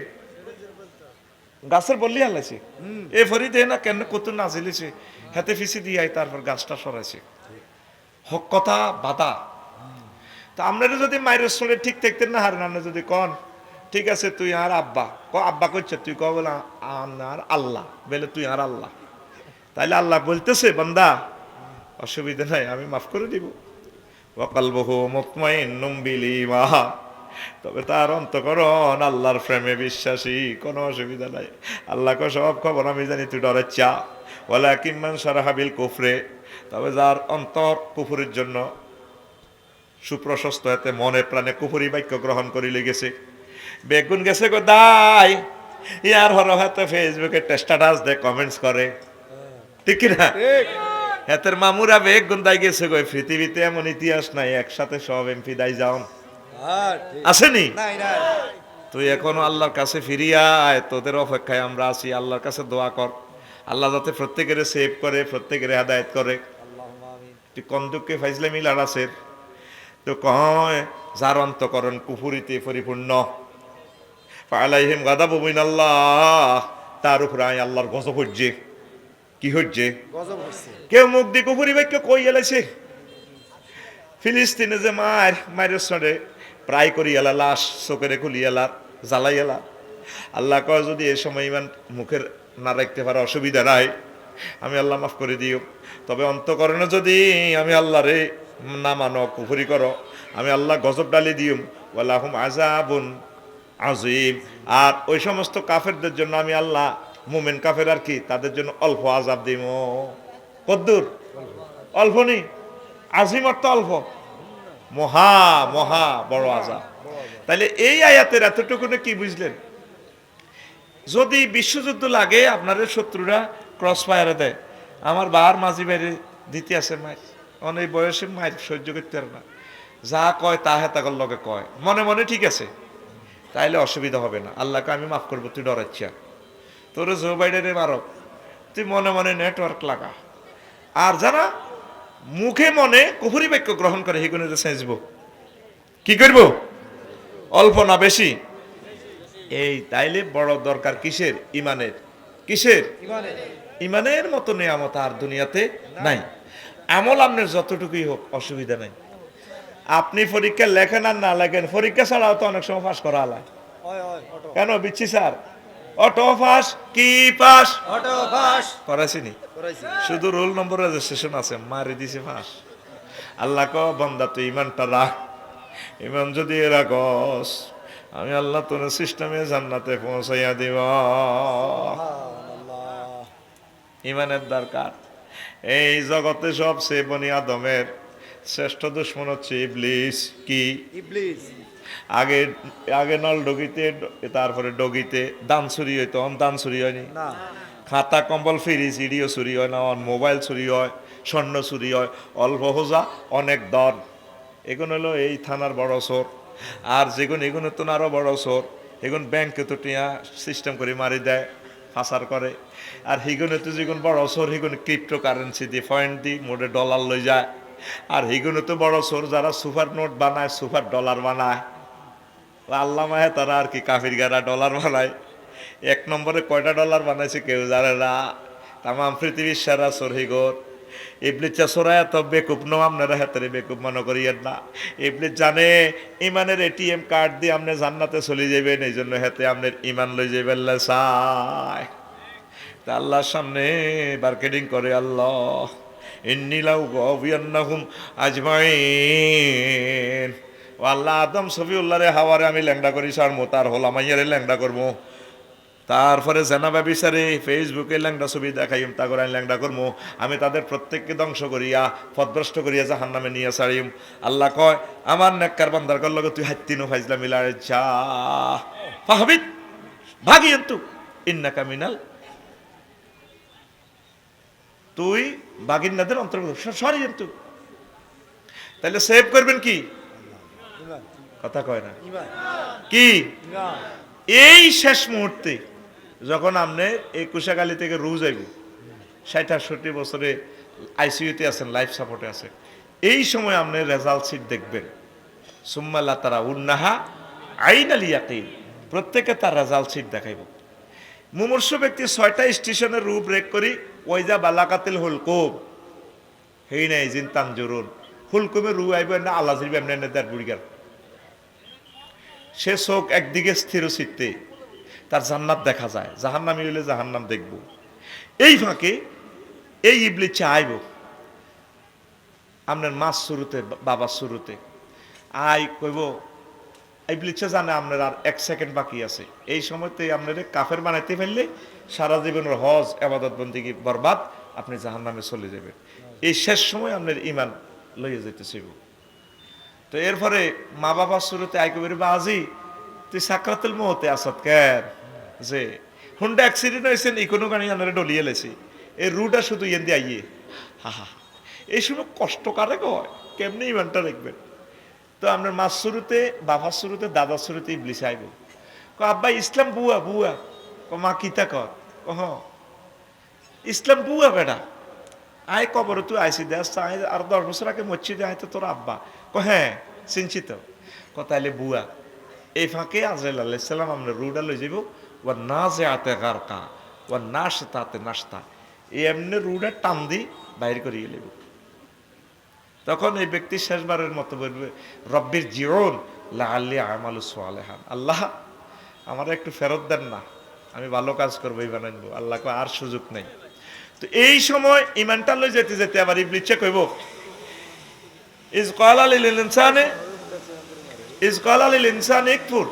গাছের বললি হালাইছে, এ ফরিদে না কেন কত নাচিলেছে, হাতে ফিসি দিয়ে তারপর গাছটা সরাইছে। হক কথা বাধা। তা আপনারা যদি মায়ের শোঁড়ে ঠিক থাকতেন না, হারেন আপনি যদি কন ঠিক আছে তুই আর আব্বা, আব্বা করছে, তুই ক বলে আর আল্লাহ, বলে তুই আর আল্লাহ, তাইলে আল্লাহ বলতেছে বান্দা অসুবিধা নাই, আমি মাফ করে দিব। ওয়াকালবুহু মুতমাইন্নুম বিল ঈমান, তবে তার অন্তঃকরণ আল্লাহর প্রেমে বিশ্বাসী, কোনো অসুবিধা নাই। আল্লাহ কো সব খবর আমি জানি, তুই ডরে চা। ওয়ালাকিন মান শারাহা বিল কুফরে, তবে যার অন্তর কুফরের জন্য সুপ্রশস্ত, এতে মনে প্রাণে কুফরি বাক্য গ্রহণ করি লেগেছে, বেগুন গেছে গো দাই, ইয়ার হর হাতে ফেসবুকে স্ট্যাটাস দে, কমেন্টস করে, ঠিক না? হাতের মামুরা বেগ গুন্দাই গেছে গো, পৃথিবীতে এমন ইতিহাস নাই একসাথে সব এমপি দাই যাও, আসেনি? তুই এখনো আল্লাহর কাছে ফিরিয়া আয়, তোদের অপেক্ষায় আমরা আছি। আল্লাহর কাছে দোয়া কর, আল্লাহ যাতে প্রত্যেকের সেভ করে, প্রত্যেকের হেদায়েত করে। তুই কন্দুককে ফাইজলে মিলার আছে তো কয়, যার অন্তঃকরণ কুফুরিতে পরিপূর্ণ, ফালাইহিম গাদাবু মিনাল্লাহ, তার উপরে আল্লাহর গজব হচ্ছে। কি হচ্ছে? কেউ মুখ দিয়ে কুফুরি বাক্য কই এলাইছে। ফিলিস্তিনে যে মায়ের সঙ্গে প্রায় করি এলা, লাশ চোখের খুলি এলা, জ্বালাই এলা। আল্লাহ কয় যদি এই সময় ইমান মুখের না রাখতে পারে অসুবিধা নাই, আমি আল্লাহ মাফ করে দিও। তবে অন্তঃকরণে যদি আমি আল্লাহ রে না মানো, কুফরি করো, আমি আল্লাহ গজব ডালি দিও, ওয়ালাহুম আযাবুন আযীম। আর ওই সমস্ত কাফেরদের জন্য আমি আল্লাহ, মুমিন কাফের আর কি, তাদের জন্য অল্প আযাব দিব। কদ্দুর? অল্প নেই, আজিম অর্থ অল্প, মহা মহা বড় আযাব। তাইলে এই আয়াতের এতটুকুনে কি বুঝলেন? যদি বিশ্বযুদ্ধ লাগে, আপনাদের শত্রুরা ক্রস ফায়ারে দেয়, আমার বার মাঝি বাইরে দিতে আছে মায়ের, অনেক বয়সে মায়ের সহ্য করতে পারে না, যা কয় তা হেতাগর লগে কয়, মনে মনে ঠিক আছে, তাইলে অসুবিধা হবে না। আল্লাহকে আমি মাফ করবো, তুই ডরাচ্ছা, তোর জো বাইডেনে মারক, তুই মনে মনে নেটওয়ার্ক লাগা। আর যারা মুখে মনে কুফরি বাক্য গ্রহণ করে, সেগুলো সেঁচব, কি করব? অল্প না বেশি? এই তাইলে বড় দরকার কিসের? ইমানের। কিসের? ইমানের মতো নিয়ামত আর দুনিয়াতে নাই। আমল আপনার যতটুকুই হোক অসুবিধা নাই। আপনি পরীক্ষা লেখেন আর না লেখেন, পরীক্ষা ছাড়াও তো অনেক সময় পাস করা আলায়। কেন বিচ্ছি স্যার অটো পাস কি পাস অটো পাস করাইছিনি করাইছি শুধু রোল নম্বর রেজিস্ট্রেশন আছে মারি দিছে পাস আল্লাহ ক বান্দা তুই ইমানটা রাখ ইমান যদি রাখস আমি আল্লাহ তোর সিস্টেমে জান্নাতে পৌঁছাইয়া দিব সুবহানাল্লাহ ইমানের দরকার এই জগতে সবচেয়ে বনি আদমের শ্রেষ্ঠ দুশ্মন হচ্ছে ইবলিস কি ইবলিস আগে আগে নল ডগিতে তারপরে ডগিতে দান চুরি হইতো দান চুরি হয়নি না খাতা কম্বল ফ্রিজ ইডিও চুরি হয় না মোবাইল চুরি হয় স্বর্ণ চুরি হয় অল্প হোজা অনেক দর এগুলো হলো এই থানার বড় চোর আর যেগুলো এগুলো তো আরো বড় চোর এগুলো ব্যাংকে তো টিয়া সিস্টেম করে মারি দেয় ফাঁসার করে আর হিগুনে তো যেগুলো বড় চোর হিগুনে ক্রিপ্টো কারেন্সি দিয়ে পয়েন্ট দি মোটে ডলার লই যায় আর হিগুনে তো বড় চোর যারা সুপার নোট বানায় সুপার ডলার বানায় আল্লাহ মাহে তারা আর কি কাফির গারা ডলার বানায় এক নম্বরে কয়টা ডলার বানাইছে কেউ জানে না তামাম পৃথিবীর সারা সরহিগর ইবলিসা সরায়া তো বেকুব নো আপনারা হাতের বেকুব মনে করিয়েন না ইবলিস জানে ইমানের এটিএম কার্ড দিয়ে আপনি জান্নাতে চলে যাবেন এই জন্য হাতে আপনার ইমান লই যাবেন চায় তা আল্লাহর সামনে মার্কেটিং করে আল্লাহ ইন্নী লাউ গাবিয়ান্নাহুম আজমাইন ও আল্লাহ আদম সফিউল্লাহরে হাওয়ারে আমি ল্যাংডা করি সার মো তার হলাম আইয়ারে ল্যাংডা করবো তারপরে জেনাবা বিচারে ফেসবুকে ল্যাংডা ছবি দেখাইম তা করে আমি ল্যাংডা করবো আমি তাদের প্রত্যেককে ধ্বংস করিয়া পদভ্রষ্ট করিয়া জাহান নামে নিয়ে ছাড়িম আল্লাহ কয় আমার নেককার বান্দার কর লগে তুই হাত্তিনো ফাইজলা মিলারে যা ফাহবিত ভাগি এন্তু ইন্নাকা মিনাল তুই বাগিন্নাদের অন্তর্গত সরি এন্তু তাহলে সেভ করবেন কি ইমান কথা কয় না ইমান কি ইমান এই শেষ মুহূর্তে যখন আপনি এই কুশাগালি থেকে রু যাইব ৬০-৬৮ বছরে আইসিইউতে আছেন লাইফ সাপোর্টে আছেন এই সময় আপনি রেজাল্ট শিট দেখবেন সুম্মাল্লা তারা উন্নাহা আইন আল ইয়াকিন প্রত্যেকে তার রেজাল্ট শিট দেখাইব মুমূর্ষু ব্যক্তি ৬টা স্টেশনের রু ব্রেক করি ওইজা বালাকাতিল হুলকুম হেই নাই জিন তানজুরুন হুলকুমে রু আইব না আল্লাহ জিরবে এমনি এনে দেড় বুড়িগার সে চোখ একদিকে স্থির চিত্তে তার জান্নাত দেখা যায় জাহান্নামী হইলে জাহান্নাম দেখব এই ফাঁকে এই ইবলিস চাইব আপনার মাছ শুরুতে বাবার শুরুতে আই কইব ইবলিসে জানে আপনার আর 1 সেকেন্ড বাকি আছে এই সময়তে আপনার কাফের বানাইতে ফেললে সারা জীবনের হজ আবাদত বন্দেগী বরবাদ আপনি জাহান্নামে চলে যাবেন এই শেষ সময় আপনার ইমান লইয়া যেতে চাইব তো এরপরে মা বাবার শুরুতে আইকবের বাজি তুই সাকরাতুল মৌতে আসত কেন যে হুন্ডা অ্যাক্সিডেন্ট হয়েছেন ইকোনো গাড়ি আনারে ডলিয়ে লেছি এই রুটা শুধু ইয়েন দিয়ে আইয়ে হা হা এই সময় কষ্ট কারে কয় কেমনি ইমানটা দেখবেন তো আপনার মার শুরুতে বাবার শুরুতে দাদার শুরুতে ইবলিস আইব ক আব্বা ইসলাম বুয়া বুয়া ক মা কিতা কর হ ইসলাম বুয়া বেটা আয় কবরে তুই আইসি দেশ আর 10 বছর আগে মসজিদে আয় তো তোর আব্বা ক হ্যাঁ চিনছি তো তাইলে বুয়া এই ফাঁকে আজরাইল আলাইহিস সালাম আমরা রুডা লই যাইব ওয়া নাজিআতে গারকা ওয়া নাশতাতে নাশতা এই এমনি রুডা টান দি বাইর করিয়ে লইব তখন এই ব্যক্তি শেষবারের মতো বলবে রব্বির জিউন লাআল্লি আমালু সালিহান আল্লাহ আমার একটু ফেরত দেন না আমি ভালো কাজ করবো এই বানাইব আল্লাহ কয় আর সুযোগ নেই তো এই সময় ইমানটা লই যেতে যেতে আবার ইবলিসে কইব ইজ ক্বালা লিল ইনসানি ইকফুর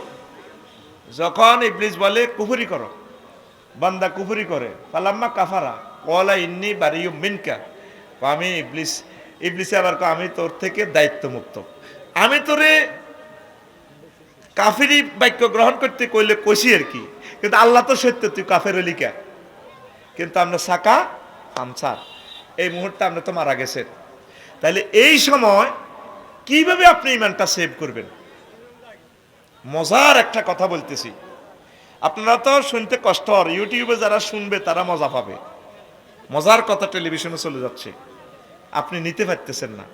যখন ইবলিস বলে কুফরি করো বান্দা কুফরি করে ফালাম্মা কাফারা ক্বালা ইন্নী বারিয়ুম মিনকা আমি ইবলিসে আবার কয় আমি তোর থেকে দায়িত্ব মুক্ত আমি তোরে কাফিরি বাক্য গ্রহণ করতে কইলে কইছি আর কি কিন্তু আল্লাহ তো সত্য তুই কাফের হলি কে কিন্তু আমরা সাকা আনসার এই মুহূর্তে আপনি তো মারা গেছেন তাহলে এই সময় কিভাবে আপনি ইমানটা সেভ করবেন মজার একটা কথা বলতেছি আপনারা তো শুনতে কষ্ট হয় ইউটিউবে যারা শুনবে তারা মজা পাবে মজার কথা টেলিভিশনে চলে যাচ্ছে আপনি নিতে পারতেছেন না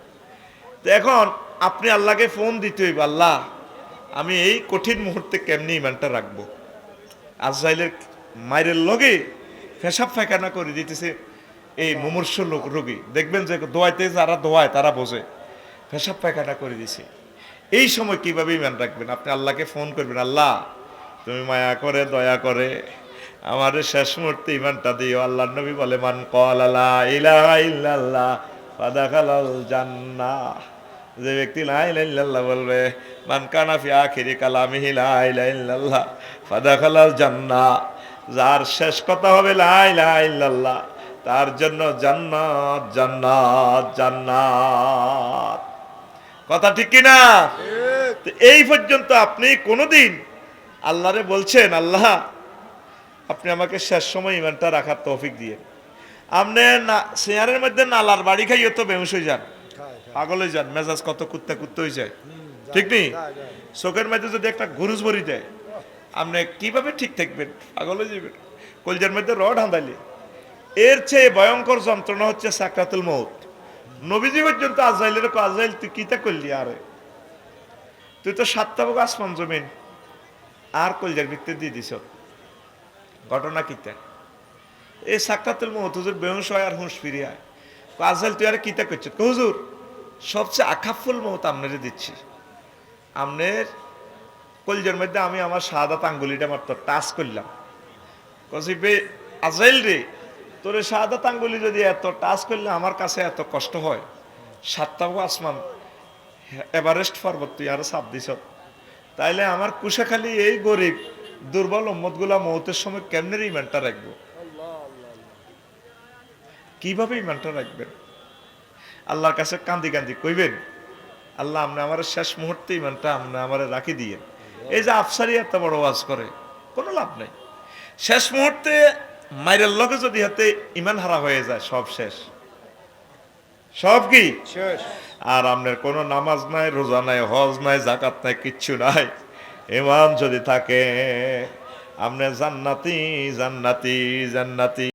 তো এখন আপনি আল্লাহকে ফোন দিতে হইব আল্লাহ আমি এই কঠিন মুহূর্তে কেমনি ইমানটা রাখবো আজরাইলের মায়ের লগে পেশাব পায়খানা করে দিতেছে এই মুমূর্ষু লোক রোগী দেখবেন যে দোয়াইতে যারা দোয়ায় তারা বোঝে পেশাব পায়খানা করে দিছে এই সময় কিভাবে ইমান রাখবেন আপনি আল্লাহকে ফোন করবেন আল্লাহ তুমি মায়া করে দয়া করে আমার শেষ মুহূর্তে ইমানটা দিও। আল্লাহর নবী বলে, মান ক্বালা লা ইলাহা ইল্লাল্লাহ ফাদাখালাল জান্নাহ। যে ব্যক্তি লা ইলাহা ইল্লাল্লাহ বলবে, মান কানা ফি আখিরি কালামিহি লা ইলাহা ইল্লাল্লাহ ফাদাখালাল জান্নাহ, যার শেষ কথা হবে লা ইলাহা ইল্লাল্লাহ, তার জন্য জান্নাত জান্নাত জান্নাত। কথা ঠিক কিনা? তো এই পর্যন্ত আপনি কোনোদিন আল্লাহরে বলছেন, আল্লাহ আপনি আমাকে শেষ সময় ইমানটা রাখার তৌফিক দিয়ে। আপনি চেয়ারের মধ্যে নালার বাড়ি খাইয়ে তো বেহুশ হয়ে যান, পাগল হয়ে যান, মেজাজ কত কুত্তে কুত্তে হয়ে যায়, ঠিক নেই? চোখের মধ্যে যদি একটা গুরুজ ভরি দেয়, আপনি কিভাবে ঠিক থাকবেন? পাগল হয়ে যাবেন। কলজার মধ্যে রড হাঁদাইলে এর চেয়ে ভয়ঙ্কর যন্ত্রণা হচ্ছে সাকরাতুল মউত। নবীজি পর্যন্ত আজরাইলের আজরাইল তুই কিতা করলি? আরে তুই তো 7টা ভাগ আসমান জমিন আর কলজার ভিতরে দিয়ে দিছ। ঘটনা কিতা? এই সাকরাতুল মউত হুজুর বেহুশ হয় আর হুঁশ ফিরে আয়। আজরাইল তুই আরে কিতা করছিস? হুজুর সবচেয়ে আখাফুল মউত আপনারে দিচ্ছি। আপনার কলজার মধ্যে আমি আমার শাহাদাত আঙ্গুলিটা মাত্র টাচ করলাম। কসি বে আজরাইল রে, তোর শাহাদাত আঙ্গুলি যদি এত টাচ করলে আমার কাছে এত কষ্ট হয়, 7টা আসমান এভারেস্ট পর্বত তুই আরো চাপ দিছ, তাইলে আমার কুশাখালি এই গরিব দুর্বল উম্মত গুলা মৌতের সময় কেমনে ইমানটা রাখবো? কিভাবে ইমানটা রাখবেন? আল্লাহর কাছে কান্দি কান্দি কইবেন, আল্লাহ আপনি আমার শেষ মুহূর্তে ইমানটা আপনি আমার রাখি দিয়ে। এই যে আফসারি এত বড় ওয়াজ করে, কোনো লাভ নাই। শেষ মুহূর্তে মাইরের লগে যদি হাতে ইমান হারা হয়ে যায়, সব শেষ, সব কি শেষ। আর আপনার কোনো নামাজ নাই, রোজা নাই, হজ নাই, জাকাত নাই, কিচ্ছু নাই, ইমান যদি থাকে আপনি জান্নাতি জান্নাতি জান্নাতি।